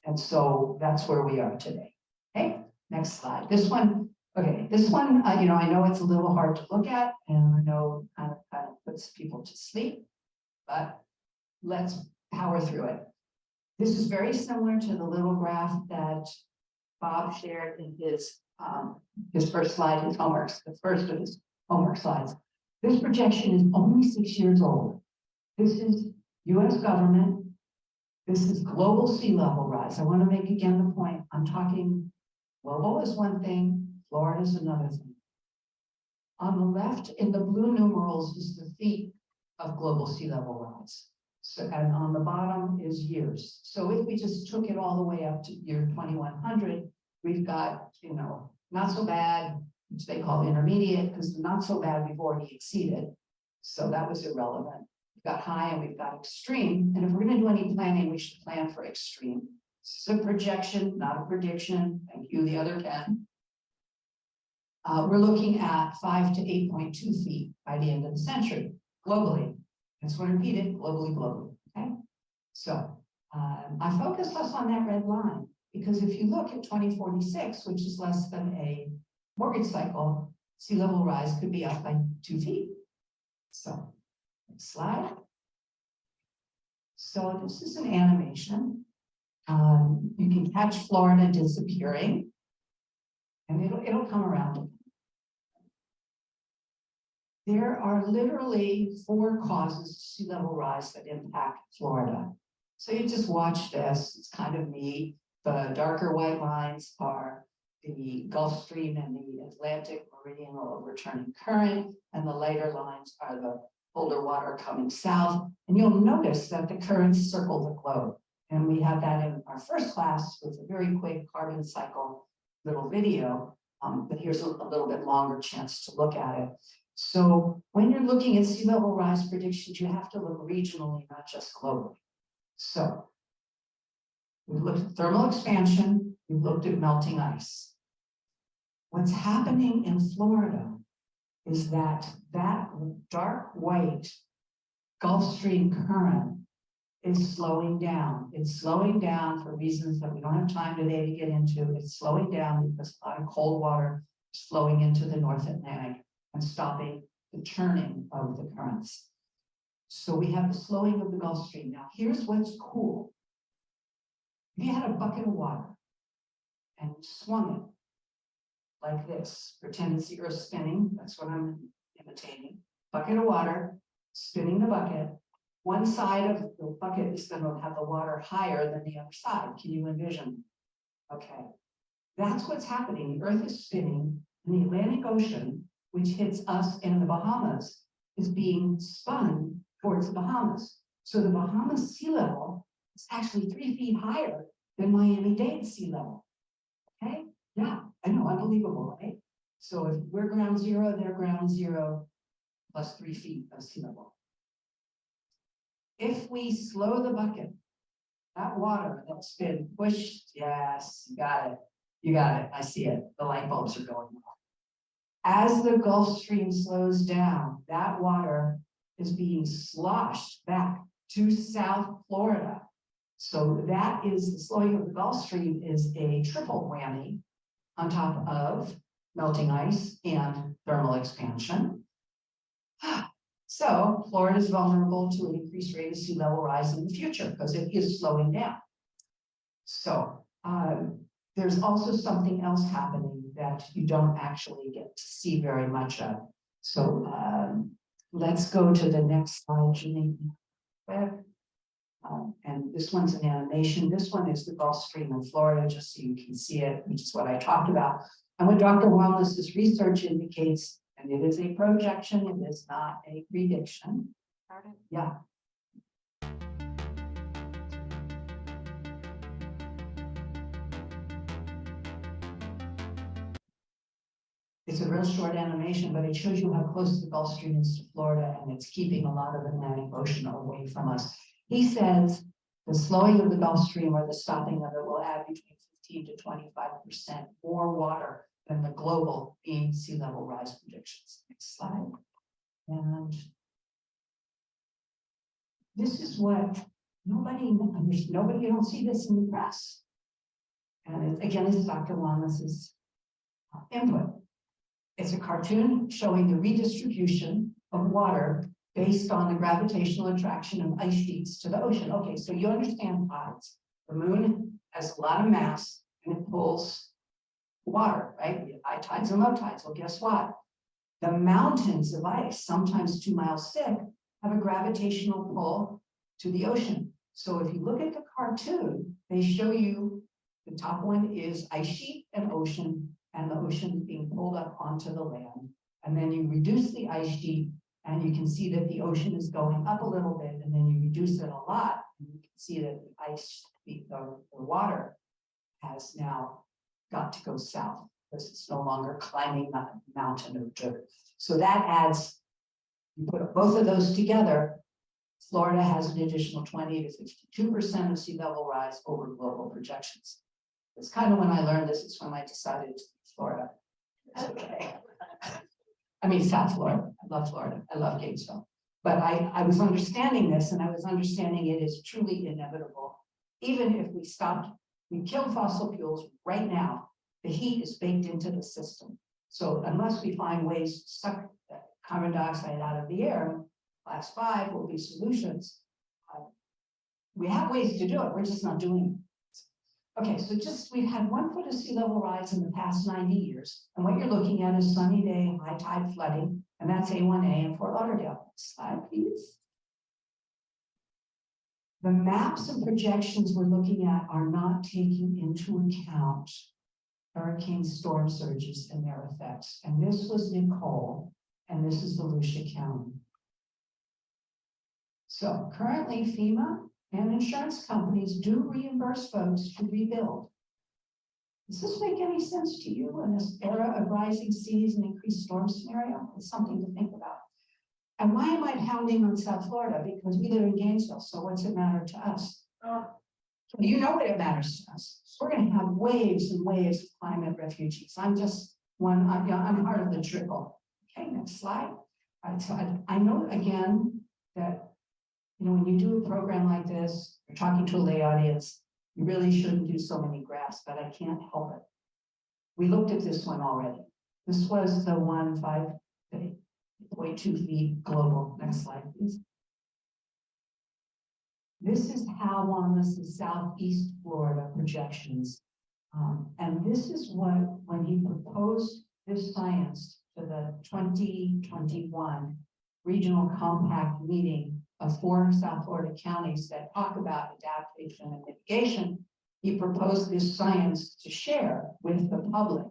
And so that's where we are today. Okay, next slide. This one, okay, this one, you know, I know it's a little hard to look at, and I know kind of puts people to sleep, but let's power through it. This is very similar to the little graph that Bob shared in his first slide, his homework, the first of his homework slides. This projection is only 6 years old. This is US government. This is global sea level rise. I want to make again the point, I'm talking global is one thing, Florida is another thing. On the left in the blue numerals is the feet of global sea level rise. So, and on the bottom is years. So if we just took it all the way up to year 2100, we've got, you know, not so bad, which they call intermediate, because the not so bad we've already exceeded. So that was irrelevant. We've got high and we've got extreme. And if we're going to do any planning, we should plan for extreme. This is a projection, not a prediction. Thank you, the other 10. We're looking at 5 to 8.2 feet by the end of the century, globally. That's what I repeated, globally, okay? So I focus less on that red line, because if you look at 2046, which is less than a mortgage cycle, sea level rise could be up by 2 feet. So, next slide. So this is an animation. You can catch Florida disappearing, and it'll come around. There are literally 4 causes of sea level rise that impact Florida. So you just watch this, it's kind of neat. The darker white lines are the Gulf Stream and the Atlantic Meridional overturning current, and the lighter lines are the colder water coming south. And you'll notice that the currents circle the globe. And we have that in our first class with a very quick carbon cycle little video, but here's a little bit longer chance to look at it. So when you're looking at sea level rise predictions, you have to look regionally, not just globally. So we've looked at thermal expansion, we've looked at melting ice. What's happening in Florida is that dark white Gulf Stream current is slowing down. It's slowing down for reasons that we don't have time today to get into. It's slowing down because a lot of cold water is flowing into the North Atlantic and stopping the turning of the currents. So we have the slowing of the Gulf Stream. Now, here's what's cool. If you had a bucket of water and you swung it like this, pretend it's the earth spinning, that's what I'm imitating. Bucket of water, spinning the bucket. One side of the bucket is going to have the water higher than the other side. Can you envision? Okay, that's what's happening. The earth is spinning, and the Atlantic Ocean, which hits us and the Bahamas, is being spun towards the Bahamas. So the Bahamas sea level is actually 3 feet higher than Miami-Dade sea level. Okay, yeah, I know, unbelievable, right? So if we're ground zero, they're ground zero plus 3 feet of sea level. If we slow the bucket, that water that's been pushed, yes, you got it. You got it. I see it. The light bulbs are going off. As the Gulf Stream slows down, that water is being sloshed back to South Florida. So that is the slowing of the Gulf Stream is a triple whammy on top of melting ice and thermal expansion. So Florida is vulnerable to an increased rate of sea level rise in the future because it is slowing down. So there's also something else happening that you don't actually get to see very much of. So let's go to the next slide, Janine. And this one's an animation. This one is the Gulf Stream in Florida, just so you can see it, which is what I talked about. And what Dr. Wallace's research indicates, and it is a projection, it is not a prediction. Yeah. It's a real short animation, but it shows you how close the Gulf Stream is to Florida, and it's keeping a lot of the Atlantic Ocean away from us. He says the slowing of the Gulf Stream or the stopping of it will add between 15 to 25% more water than the global mean sea level rise predictions. Next slide. And this is what nobody, you don't see this in the press. And again, it's Dr. Wallace's input. It's a cartoon showing the redistribution of water based on the gravitational attraction of ice sheets to the ocean. Okay, so you understand tides. The moon has a lot of mass and it pulls water, right? We have high tides and low tides. Well, guess what? The mountains of ice, sometimes 2 miles thick, have a gravitational pull to the ocean. So if you look at the cartoon, they show you the top one is ice sheet and the ocean being pulled up onto the land. And then you reduce the ice sheet and you can see that the ocean is going up a little bit, and then you reduce it a lot, and you can see that the ice, the water has now got to go south because it's no longer climbing that mountain of dirt. So that adds, you put both of those together, Florida has an additional 20 to 52% of sea level rise over global projections. It's kind of when I learned this, it's when I decided to leave Florida. It's okay. I mean, South Florida. I love Florida. I love Gainesville. But I was understanding this, and I was understanding it is truly inevitable. Even if we stopped, we kill fossil fuels right now, the heat is baked into the system. So unless we find ways to suck carbon dioxide out of the air, class 5 will be solutions. We have ways to do it. We're just not doing it. Okay, so we've had 1 foot of sea level rise in the past 90 years. And what you're looking at is sunny day, high tide flooding, and that's A1A in Fort Lauderdale. Slide, please. The maps and projections we're looking at are not taking into account hurricane storm surges and their effects. And this was Nicole, and this is Volusia County. So currently FEMA and insurance companies do reimburse folks to rebuild. Does this make any sense to you in this era of rising seas and increased storm scenario? It's something to think about. And why am I pounding on South Florida? Because we live in Gainesville, so what's it matter to us? You know what it matters to us. We're going to have waves and waves of climate refugees. I'm just one, I'm part of the trickle. Okay, next slide. All right, so I know again that when you do a program like this, you're talking to a lay audience, you really shouldn't do so many graphs, but I can't help it. We looked at this one already. This was the 5.2 feet global. Next slide, please. This is Hal Wallace's Southeast Florida projections. And this is what, when he proposed this science to the 2021 Regional Compact meeting of 4 South Florida counties that talk about adaptation and mitigation, he proposed this science to share with the public.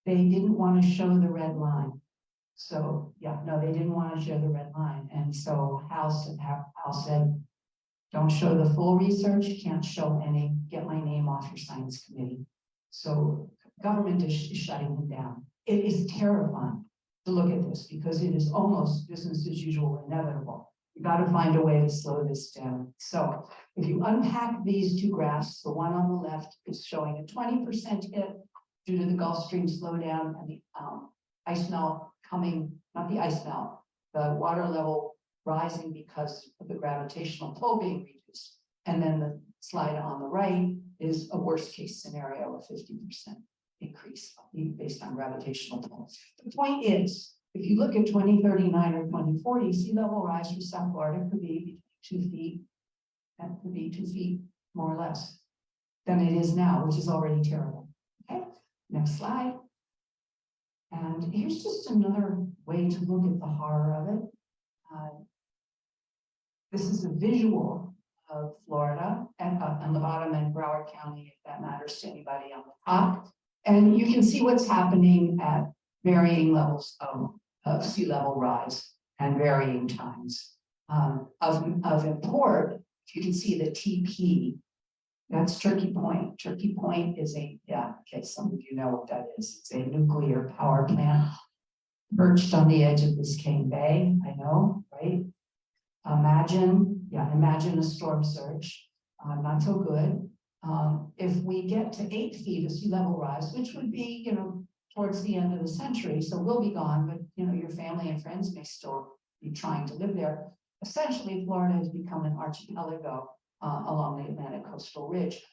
They didn't want to show the red line. So yeah, no, they didn't want to show the red line. And so Hal said, don't show the full research, can't show any, get my name off your science committee. So government is shutting them down. It is terrifying to look at this because it is almost business as usual, inevitable. You got to find a way to slow this down. So if you unpack these 2 graphs, the one on the left is showing a 20% hit due to the Gulf Stream slowdown and the ice melt coming, not the ice melt, the water level rising because of the gravitational pull being reduced. And then the slide on the right is a worst case scenario of 50% increase based on gravitational pull. The point is, if you look at 2039 or 2040, sea level rise for South Florida could be between 2 feet, and could be 2 feet more or less than it is now, which is already terrible. Okay, next slide. And here's just another way to look at the horror of it. This is a visual of Florida and on the bottom and Broward County, if that matters to anybody on the top. And you can see what's happening at varying levels of sea level rise and varying times. Of import, you can see the TP, that's Turkey Point. Turkey Point is some of you know what that is. It's a nuclear power plant perched on the edge of Biscayne Bay, I know, right? Imagine a storm surge, not so good. If we get to 8 feet of sea level rise, which would be, towards the end of the century, so we'll be gone, but your family and friends may still be trying to live there. Essentially, Florida has become an archipelago along the Atlantic coastal ridge.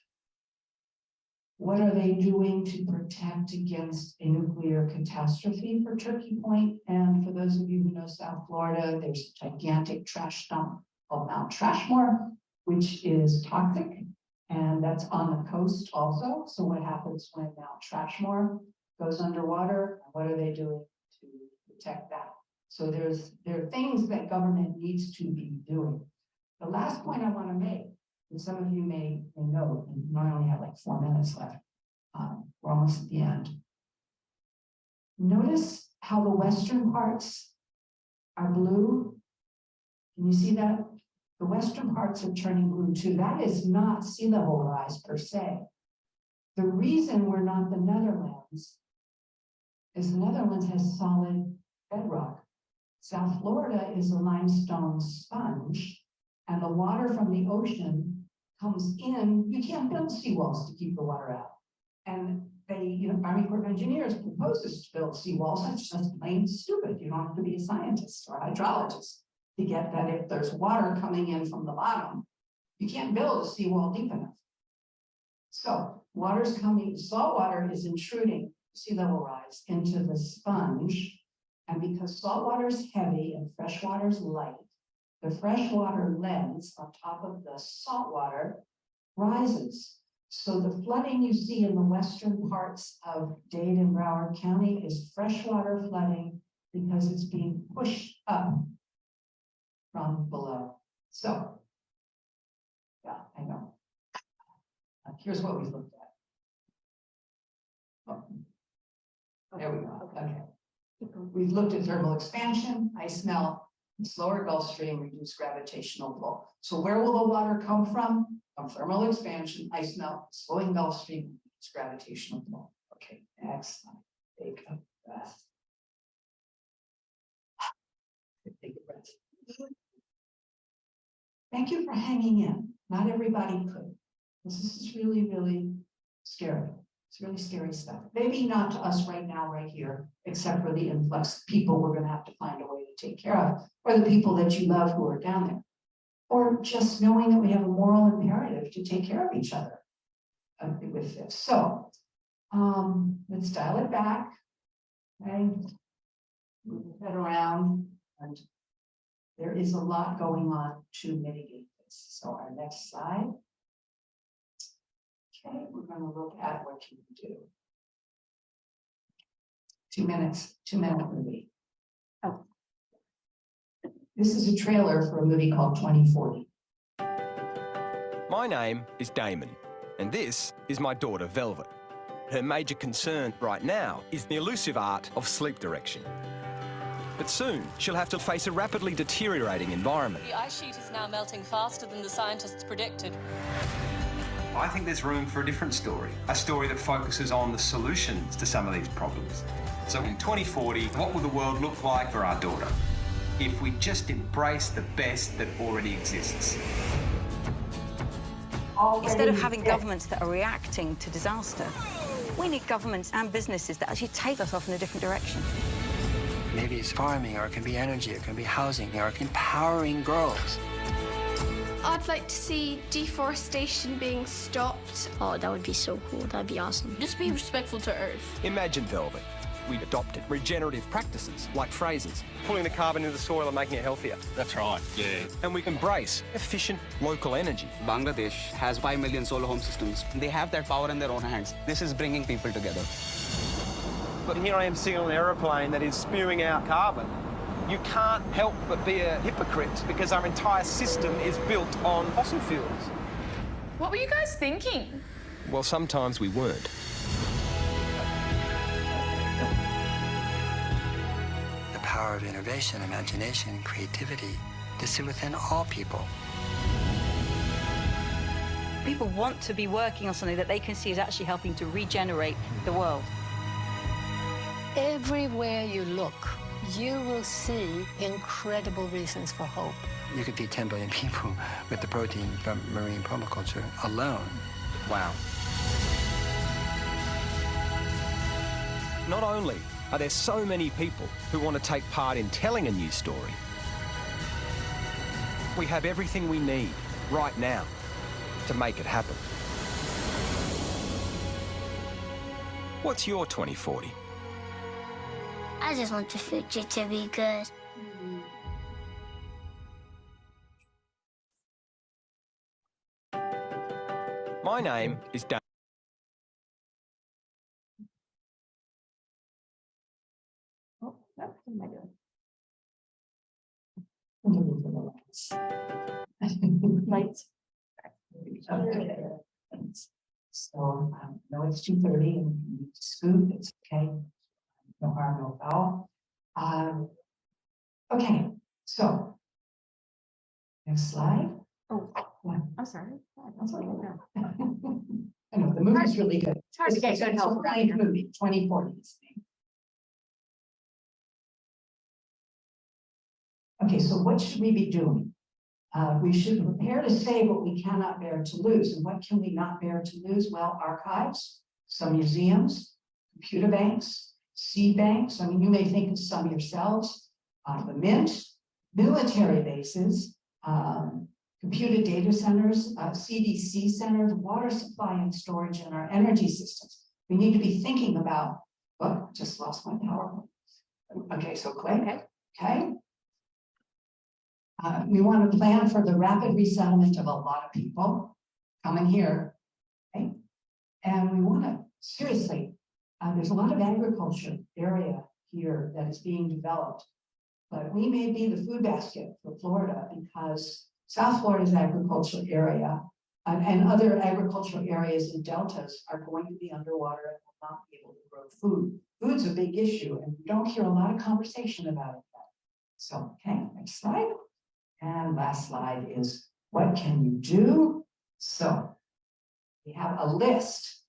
What are they doing to protect against a nuclear catastrophe for Turkey Point? And for those of you who know South Florida, there's a gigantic trash dump called Mount Trashmore, which is toxic. And that's on the coast also. So what happens when Mount Trashmore goes underwater? And what are they doing to protect that? So there are things that government needs to be doing. The last point I want to make, and some of you may know, and I only have like 4 minutes left. We're almost at the end. Notice how the western parts are blue. Can you see that? The western parts are turning blue too. That is not sea level rise per se. The reason we're not the Netherlands is the Netherlands has solid bedrock. South Florida is a limestone sponge, and the water from the ocean comes in. You can't build seawalls to keep the water out. And they, Army Corps of Engineers proposes to build seawalls. That's just plain stupid. You don't have to be a scientist or a hydrologist to get that if there's water coming in from the bottom, you can't build a seawall deep enough. So water's coming, salt water is intruding sea level rise into the sponge. And because salt water is heavy and fresh water is light, the freshwater lens on top of the salt water rises. So the flooding you see in the western parts of Dade and Broward County is freshwater flooding because it's being pushed up from below. So, yeah, I know. Here's what we looked at. Oh, there we go. Okay. We've looked at thermal expansion, ice melt, slower Gulf Stream, reduced gravitational pull. So where will the water come from? From thermal expansion, ice melt, slowing Gulf Stream, reduced gravitational pull. Okay, next slide. Take a breath. Take a breath. Thank you for hanging in. Not everybody could. This is really, really scary. It's really scary stuff. Maybe not to us right now, right here, except for the influx of people we're going to have to find a way to take care of, or the people that you love who are down there. Or just knowing that we have a moral imperative to take care of each other with this. So let's dial it back. Okay. Move the head around. And there is a lot going on to mitigate this. So our next slide. Okay, we're going to look at what can we do. 2 minutes, 2-minute movie. Oh. This is a trailer for a movie called 2040. My name is Damon, and this is my daughter, Velvet. Her major concern right now is the elusive art of sleep direction. But soon, she'll have to face a rapidly deteriorating environment. The ice sheet is now melting faster than the scientists predicted. I think there's room for a different story, a story that focuses on the solutions to some of these problems. So in 2040, what will the world look like for our daughter if we just embrace the best that already exists? Instead of having governments that are reacting to disaster, we need governments and businesses that actually take us off in a different direction. Maybe it's farming, or it can be energy, it can be housing, or empowering girls. I'd like to see deforestation being stopped. Oh, that would be so cool. That'd be awesome. Just be respectful to Earth. Imagine Velvet. We adopted regenerative practices like phrases, pulling the carbon into the soil and making it healthier. That's right, yeah. And we embrace efficient local energy. Bangladesh has 5 million solar home systems. They have that power in their own hands. This is bringing people together. But here I am sitting on an aeroplane that is spewing out carbon. You can't help but be a hypocrite because our entire system is built on fossil fuels. What were you guys thinking? Well, sometimes we weren't. The power of innovation, imagination, and creativity is within all people. People want to be working on something that they can see is actually helping to regenerate the world. Everywhere you look, you will see incredible reasons for hope. You could feed 10 billion people with the protein from marine permaculture alone. Wow. Not only are there so many people who want to take part in telling a new story, we have everything we need right now to make it happen. What's your 2040? I just want the future to be good. My name is Dave. Oh, what am I doing? Lights. Okay. So, no, it's 2:30 and you need to scoot, it's okay. No harm, no foul. Okay, so. Next slide. Oh, Yeah. I'm sorry. That's what I'm doing. I know, the movie's really good. It's hard to get good help around here. Movie, 2040 is the name. Okay, so what should we be doing? We should prepare to save what we cannot bear to lose. And what can we not bear to lose? Well, archives, some museums, computer banks, seed banks. I mean, you may think of some yourselves. The Mint, military bases, computer data centers, CDC centers, water supply and storage, and our energy systems. We need to be thinking about, oh, just lost my PowerPoint. Okay, so click. Okay. We want to plan for the rapid resettlement of a lot of people coming here. Okay. And we want to, seriously, there's a lot of agriculture area here that is being developed. But we may be the food basket for Florida because South Florida's agricultural area and other agricultural areas and deltas are going to be underwater and will not be able to grow food. Food's a big issue and we don't hear a lot of conversation about it yet. So, okay, next slide. And last slide is what can you do? So we have a list.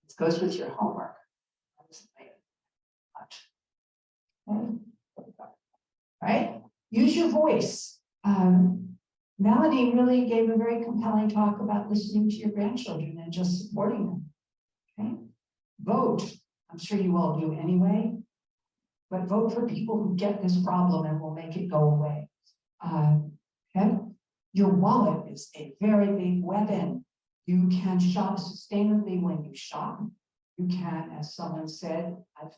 This goes with your homework. Okay. Right? Use your voice. Melanie really gave a very compelling talk about listening to your grandchildren and just supporting them. Okay? Vote. I'm sure you all do anyway, but vote for people who get this problem and will make it go away. Okay? Your wallet is a very big weapon. You can shop sustainably when you shop. You can, as someone said, I've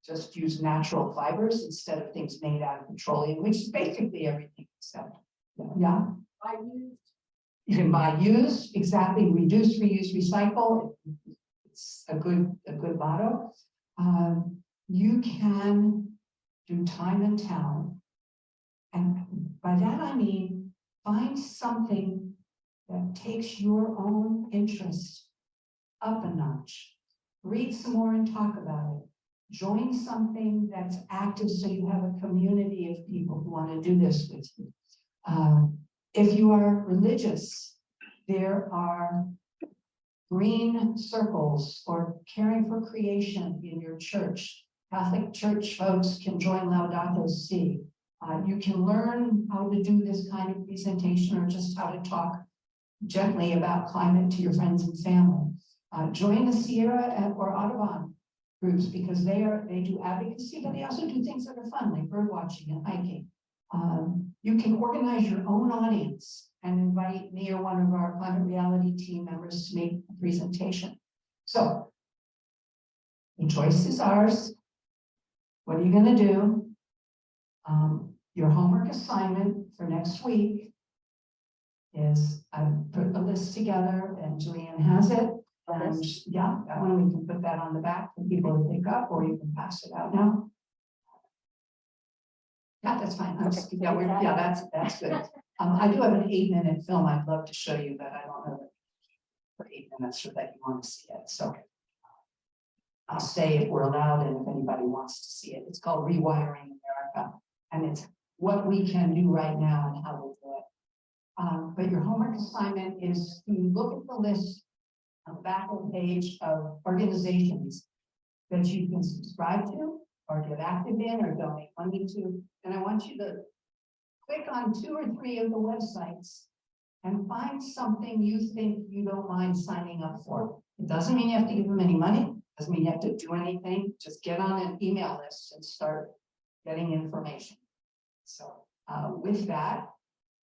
just use natural fibers instead of things made out of petroleum, which is basically everything except, yeah. Buy used. You can buy used, exactly, reduce, reuse, recycle. It's a good motto. You can do time and talent. And by that I mean, find something that takes your own interest up a notch. Read some more and talk about it. Join something that's active so you have a community of people who want to do this with you. If you are religious, there are green circles or caring for creation in your church. Catholic Church folks can join Laudato Si. You can learn how to do this kind of presentation or just how to talk gently about climate to your friends and family. Join the Sierra or Audubon groups because they do advocacy, but they also do things that are fun, like bird watching and hiking. You can organize your own audience and invite me or one of our climate reality team members to make a presentation. So the choice is ours. What are you going to do? Your homework assignment for next week is I put a list together and Julianne has it. And yeah, that one we can put that on the back for people to pick up, or you can pass it out now. Yeah, that's fine. That's good. I do have an 8-minute film I'd love to show you, but I don't know for 8 minutes or that you want to see it. So I'll say if we're allowed and if anybody wants to see it. It's called Rewiring America, and it's what we can do right now and how we'll do it. But your homework assignment is to look at the list on the back of the page of organizations that you can subscribe to or get active in or donate money to. And I want you to click on 2 or 3 of the websites and find something you think you don't mind signing up for. It doesn't mean you have to give them any money. Doesn't mean you have to do anything. Just get on an email list and start getting information. So with that,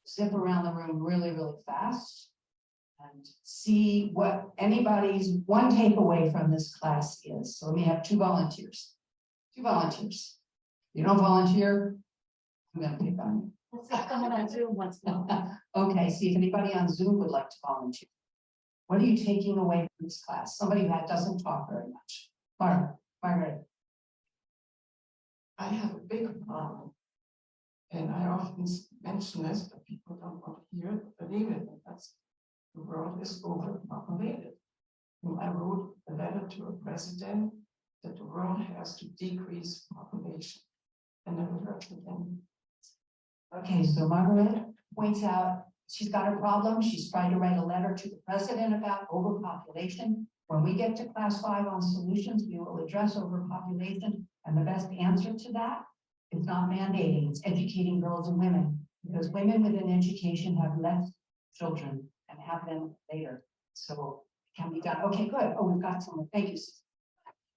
zip around the room really, really fast. and see what anybody's one takeaway from this class is. So let me have two volunteers. Two volunteers. You don't volunteer, I'm gonna pick on you. Let's see someone on Zoom wants to. Okay, see if anybody on Zoom would like to volunteer. What are you taking away from this class? Somebody that doesn't talk very much. Margaret. I have a big problem. And I often mention this, but people don't want to hear it, believe it, and that's the world is overpopulated. And I wrote a letter to a president that the world has to decrease population. And never heard again. Okay, so Margaret points out she's got a problem. She's trying to write a letter to the president about overpopulation. When we get to class 5 on solutions, we will address overpopulation. And the best answer to that is not mandating, it's educating girls and women. Because women with an education have less children and have them later. So it can be done. Okay, good. Oh, we've got someone. Thank you.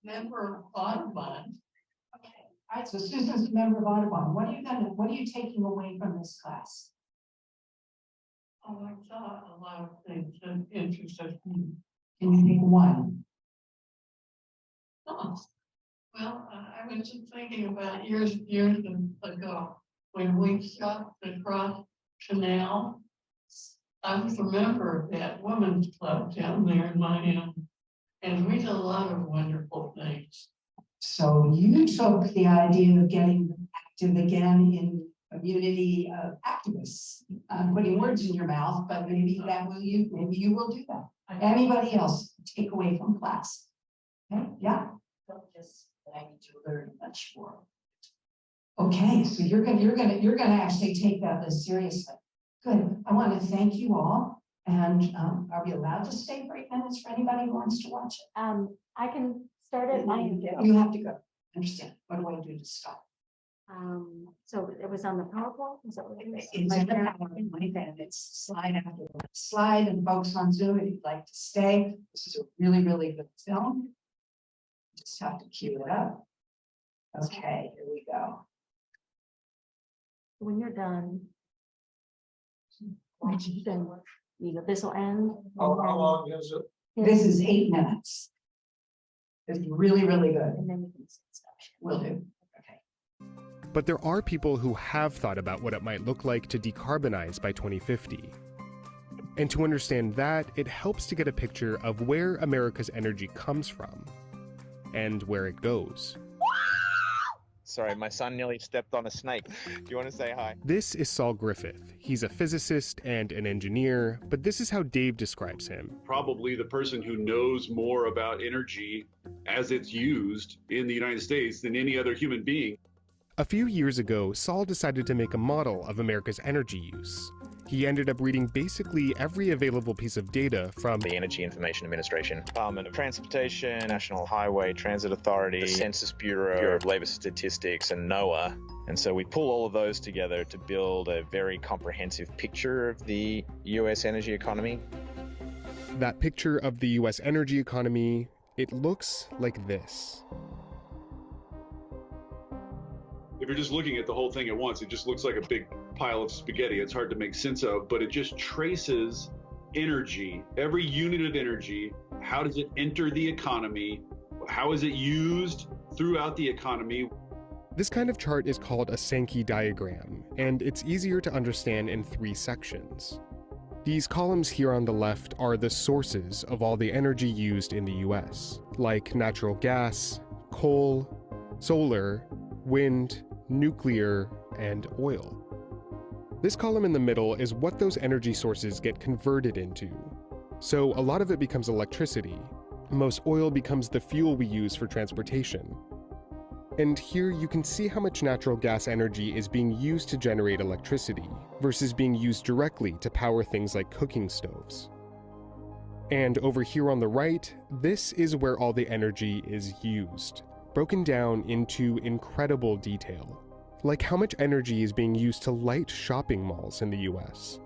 Member Audubon. Okay. All right, so Susan's a member of Audubon. What are you taking away from this class? Oh, I thought a lot of things that interested me. Can you pick one? Oh, well, I was just thinking about years ago, when we shot the Cross Canal. I was a member of that women's club down there in Miami, and we did a lot of wonderful things. So you took the idea of getting active again in community activists. I'm putting words in your mouth, but maybe you will do that. Anybody else take away from class? Okay, yeah. Just that I need to learn much more. Okay, so you're gonna actually take that this seriously. Good. I want to thank you all. And are we allowed to stay for 8 minutes for anybody who wants to watch it? I can start it. You have to go. Understand. What do I do to stop? So it was on the PowerPoint? Is that what it is? It's in the PowerPoint, and it's slide after the slide, and folks on Zoom, if you'd like to stay, this is a really, really good film. Just have to cue it up. Okay, here we go. When you're done. This will end. How long is it? This is 8 minutes. It's really, really good. And then we can stop. Will do. But there are people who have thought about what it might look like to decarbonize by 2050. And to understand that, it helps to get a picture of where America's energy comes from and where it goes. Sorry, my son nearly stepped on a snake. Do you want to say hi? This is Saul Griffith. He's a physicist and an engineer, but this is how Dave describes him. Probably the person who knows more about energy as it's used in the United States than any other human being. A few years ago, Saul decided to make a model of America's energy use. He ended up reading basically every available piece of data from the Energy Information Administration, Department of Transportation, National Highway Transit Authority, the Census Bureau of Labor Statistics, and NOAA. And so we pull all of those together to build a very comprehensive picture of the US energy economy. That picture of the US energy economy, it looks like this. If you're just looking at the whole thing at once, it just looks like a big pile of spaghetti. It's hard to make sense of, but it just traces energy, every unit of energy. How does it enter the economy? How is it used throughout the economy? This kind of chart is called a Sankey diagram, and it's easier to understand in 3 sections. These columns here on the left are the sources of all the energy used in the US, like natural gas, coal, solar, wind, nuclear, and oil. This column in the middle is what those energy sources get converted into. So a lot of it becomes electricity. Most oil becomes the fuel we use for transportation. And here you can see how much natural gas energy is being used to generate electricity versus being used directly to power things like cooking stoves. And over here on the right, this is where all the energy is used, broken down into incredible detail, like how much energy is being used to light shopping malls in the US,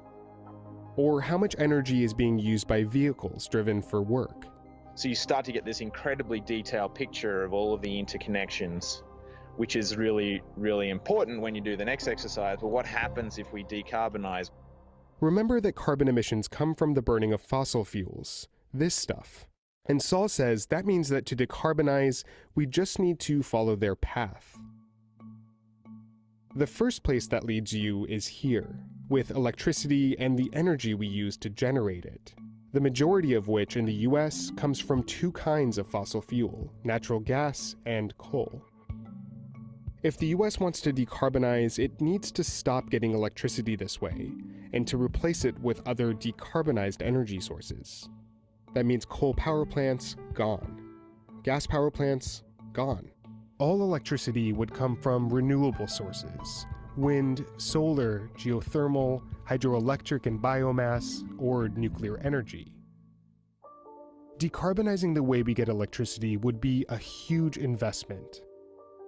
or how much energy is being used by vehicles driven for work. So you start to get this incredibly detailed picture of all of the interconnections, which is really, really important when you do the next exercise. But what happens if we decarbonize? Remember that carbon emissions come from the burning of fossil fuels, this stuff. And Saul says that means that to decarbonize, we just need to follow their path. The first place that leads you is here, with electricity and the energy we use to generate it, the majority of which in the US comes from two kinds of fossil fuel, natural gas and coal. If the US wants to decarbonize, it needs to stop getting electricity this way, and to replace it with other decarbonized energy sources. That means coal power plants, gone. Gas power plants, gone. All electricity would come from renewable sources: wind, solar, geothermal, hydroelectric and biomass, or nuclear energy. Decarbonizing the way we get electricity would be a huge investment,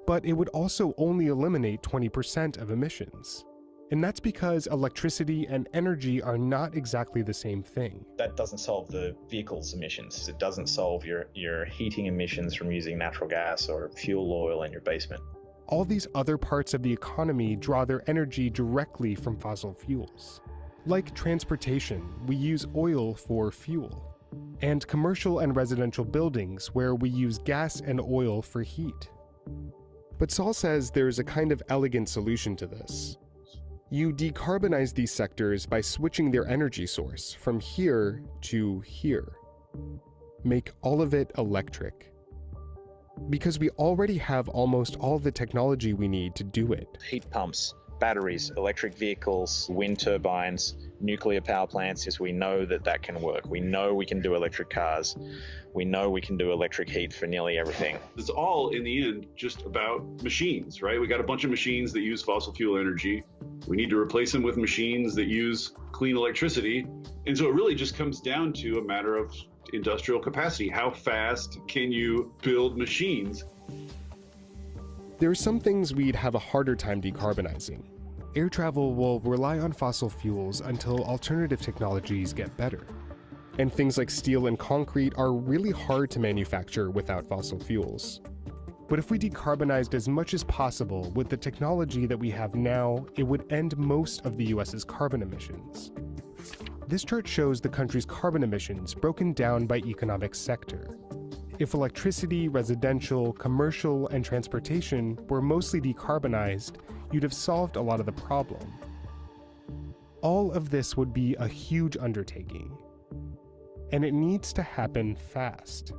but it would also only eliminate 20% of emissions. And that's because electricity and energy are not exactly the same thing. That doesn't solve the vehicle's emissions. It doesn't solve your heating emissions from using natural gas or fuel oil in your basement. All these other parts of the economy draw their energy directly from fossil fuels. Like transportation, we use oil for fuel. And commercial and residential buildings, where we use gas and oil for heat. But Saul says there's a kind of elegant solution to this. You decarbonize these sectors by switching their energy source from here to here. Make all of it electric. Because we already have almost all the technology we need to do it. Heat pumps, batteries, electric vehicles, wind turbines, nuclear power plants, is we know that can work. We know we can do electric cars. We know we can do electric heat for nearly everything. It's all, in the end, just about machines, right? We got a bunch of machines that use fossil fuel energy. We need to replace them with machines that use clean electricity. And so it really just comes down to a matter of industrial capacity. How fast can you build machines? There are some things we'd have a harder time decarbonizing. Air travel will rely on fossil fuels until alternative technologies get better. And things like steel and concrete are really hard to manufacture without fossil fuels. But if we decarbonized as much as possible with the technology that we have now, it would end most of the US's carbon emissions. This chart shows the country's carbon emissions broken down by economic sector. If electricity, residential, commercial, and transportation were mostly decarbonized, you'd have solved a lot of the problem. All of this would be a huge undertaking. And it needs to happen fast.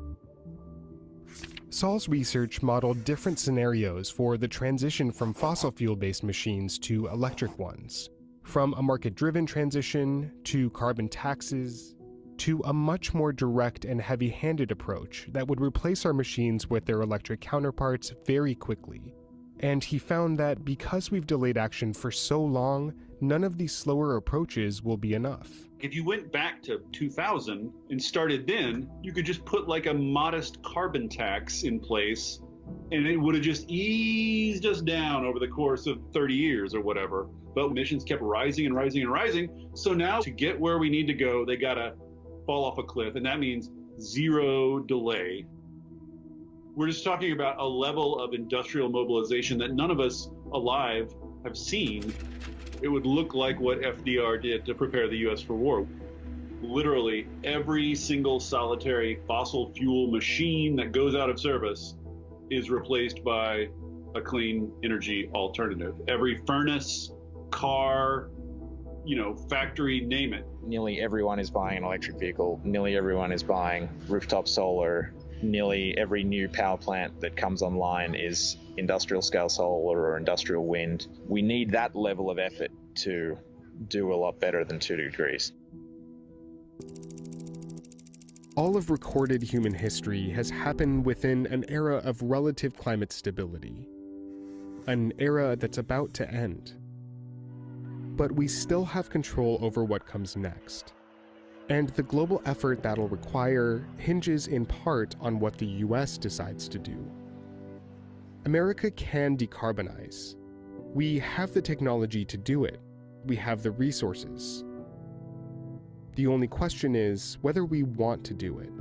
Saul's research modeled different scenarios for the transition from fossil fuel-based machines to electric ones, from a market-driven transition to carbon taxes, to a much more direct and heavy-handed approach that would replace our machines with their electric counterparts very quickly. And he found that because we've delayed action for so long, none of these slower approaches will be enough. If you went back to 2000 and started then, you could just put like a modest carbon tax in place and it would have just eased us down over the course of 30 years or whatever. But emissions kept rising and rising and rising. So now to get where we need to go, they gotta fall off a cliff, and that means zero delay. We're just talking about a level of industrial mobilization that none of us alive have seen. It would look like what FDR did to prepare the US for war. Literally every single solitary fossil fuel machine that goes out of service is replaced by a clean energy alternative. Every furnace, car, factory, name it. Nearly everyone is buying an electric vehicle. Nearly everyone is buying rooftop solar. Nearly every new power plant that comes online is industrial scale solar or industrial wind. We need that level of effort to do a lot better than 2 degrees. All of recorded human history has happened within an era of relative climate stability. An era that's about to end. But we still have control over what comes next. And the global effort that'll require hinges in part on what the US decides to do. America can decarbonize. We have the technology to do it. We have the resources. The only question is whether we want to do it.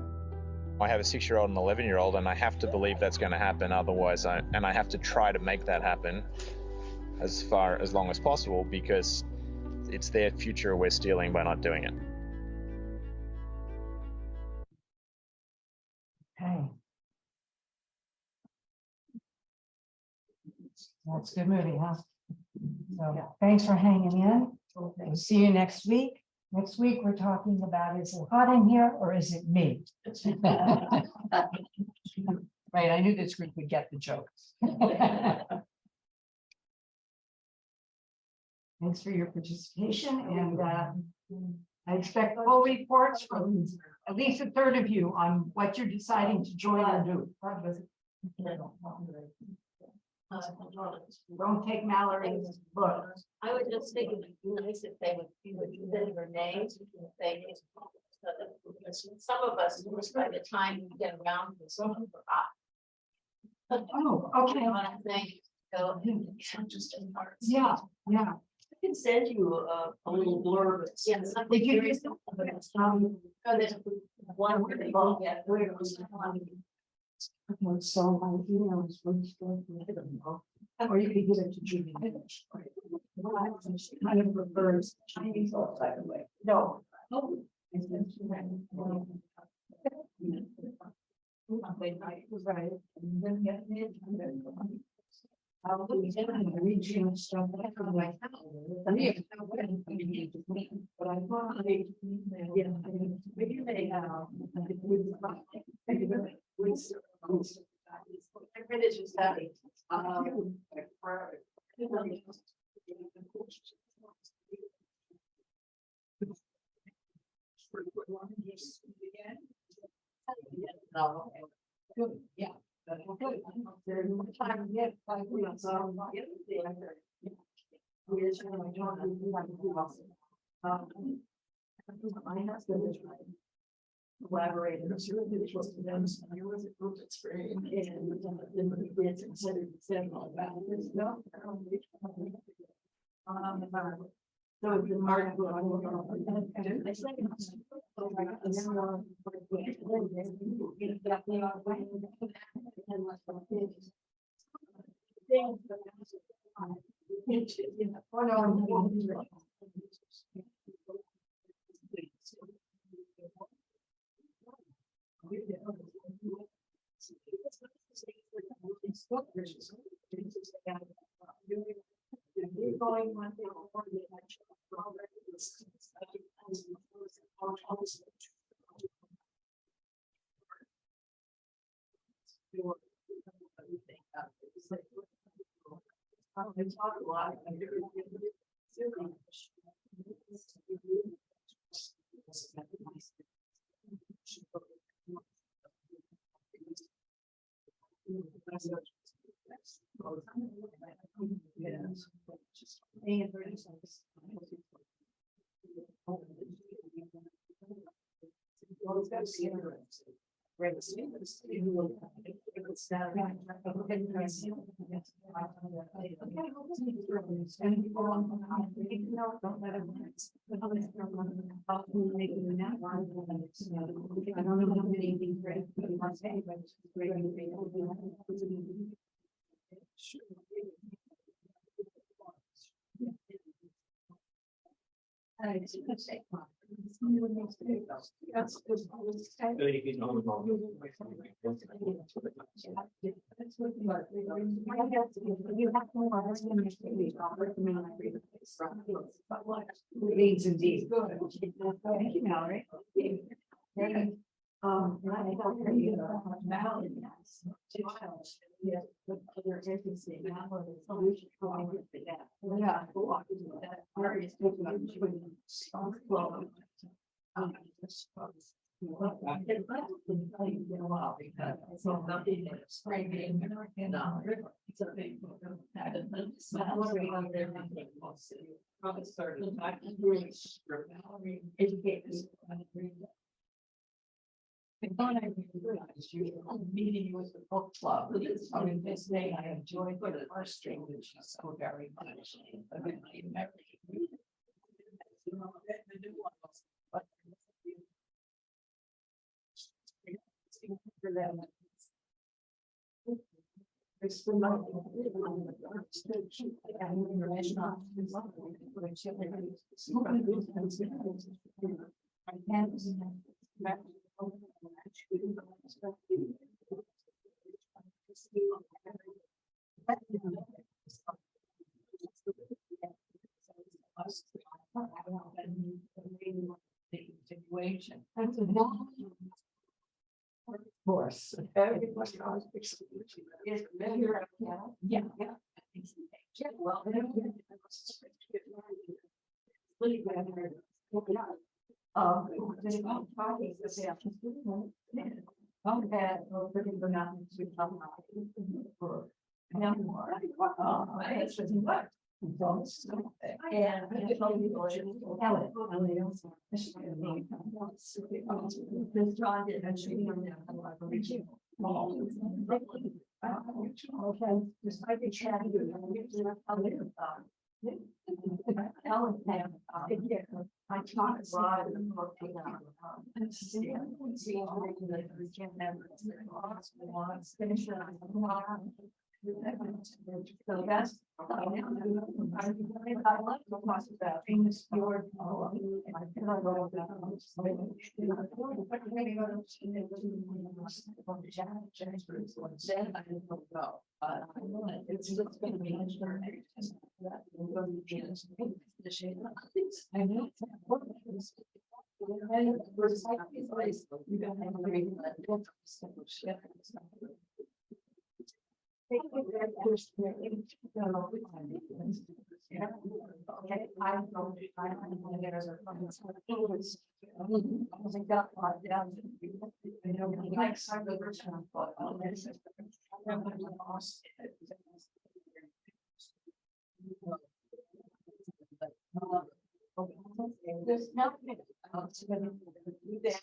I have a 6-year-old and 11-year-old, and I have to believe that's going to happen. Otherwise, I have to try to make that happen as long as possible, because It's their future we're stealing by not doing it. Okay. That's a good movie, huh? So thanks for hanging in. We'll see you next week. Next week, we're talking about, is it hot in here or is it me? Right, I knew this group would get the joke. Thanks for your participation, and I expect full reports from at least a third of you on what you're deciding to join or do. Don't take Mallory's book. I would just think it would be nice if they would consider their names, they, so that, because some of us, by the time we get around to some of Oh, okay. You know what I'm saying? So, just in parts. Yeah, yeah. I can send you a little blurb. Yeah, something curious. So there's one where they all get where it was. Okay, so my email is or you could give it to Judy. Kind of prefers Chinese, by the way. No. Right. Regional stuff. But I thought maybe they good, yeah. There's no time yet. I collaborators, which was to them, there was a group experience, and then we had considered all about this. No, so it's been hard They talk a lot. Leads indeed. Thank you, Mallory. I thought I realized you were meeting with the book club. I mean, this day I enjoyed the first string, which is so very much. But then I never read it. You know, the new one was, but for them. Situation. That's a long. Of course. Everybody knows. Yeah, yeah. Yeah, well. Okay, just like the chat. I taught abroad in the book. So that's. I like to talk about famous fjord. It's just gonna be. I know. There's nothing else to do that.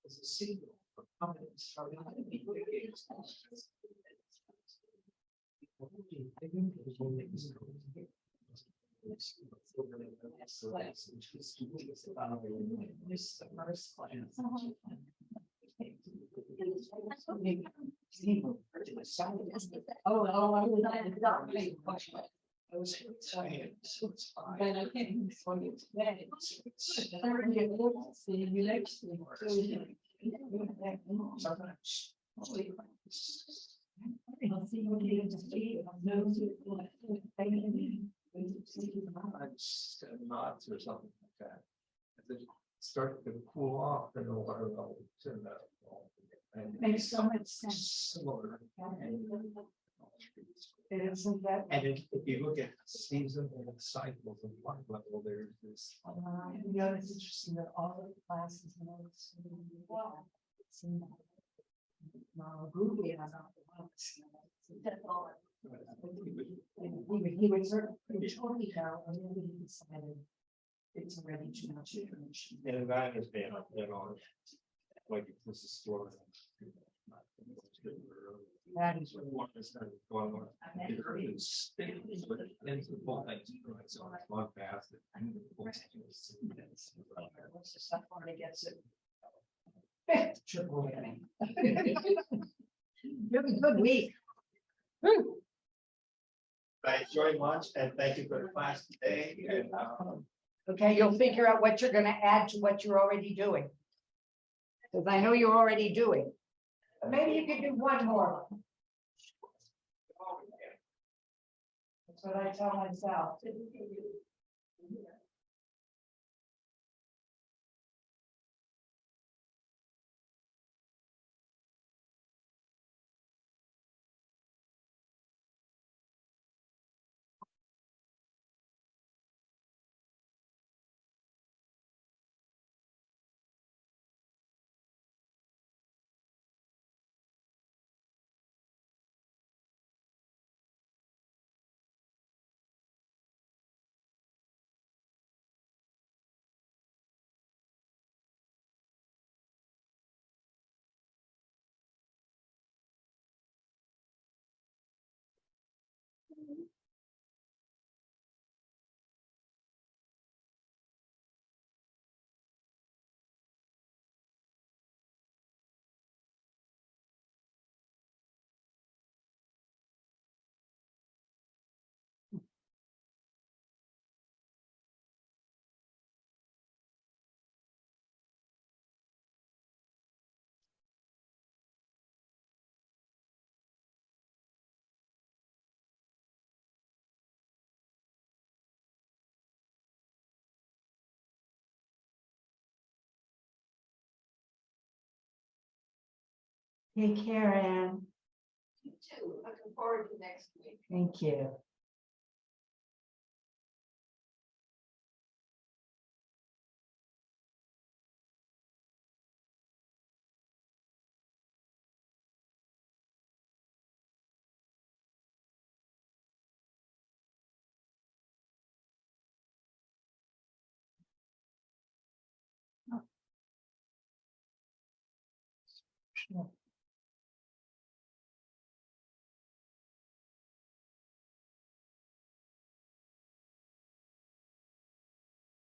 As a Siegel, Oh, I was not made much. I was tired, so it's fine. But I can't for you today. See you next week. Sometimes. I'll see you later. Knots or something like that. And then start to cool off and the water level turn that. Makes so much sense. Similar. Isn't that? And if you look at seasonal cycles of one level, there's this. You know, it's interesting that all of the classes know it's well. Groovy and he was pretty totally out and then he decided it's already too much information. And I understand, you know, like this is story. That is what is going on. It's the whole thing. So it's one path. What's the stuff when it gets it? Triple whammy. Really good week. I enjoyed lunch and thank you for the class today. And, okay, you'll figure out what you're going to add to what you're already doing. Because I know you're already doing. But maybe you could do one more. That's what I tell myself. Take care, Anne. You too. Looking forward to next week. Thank you. Sure.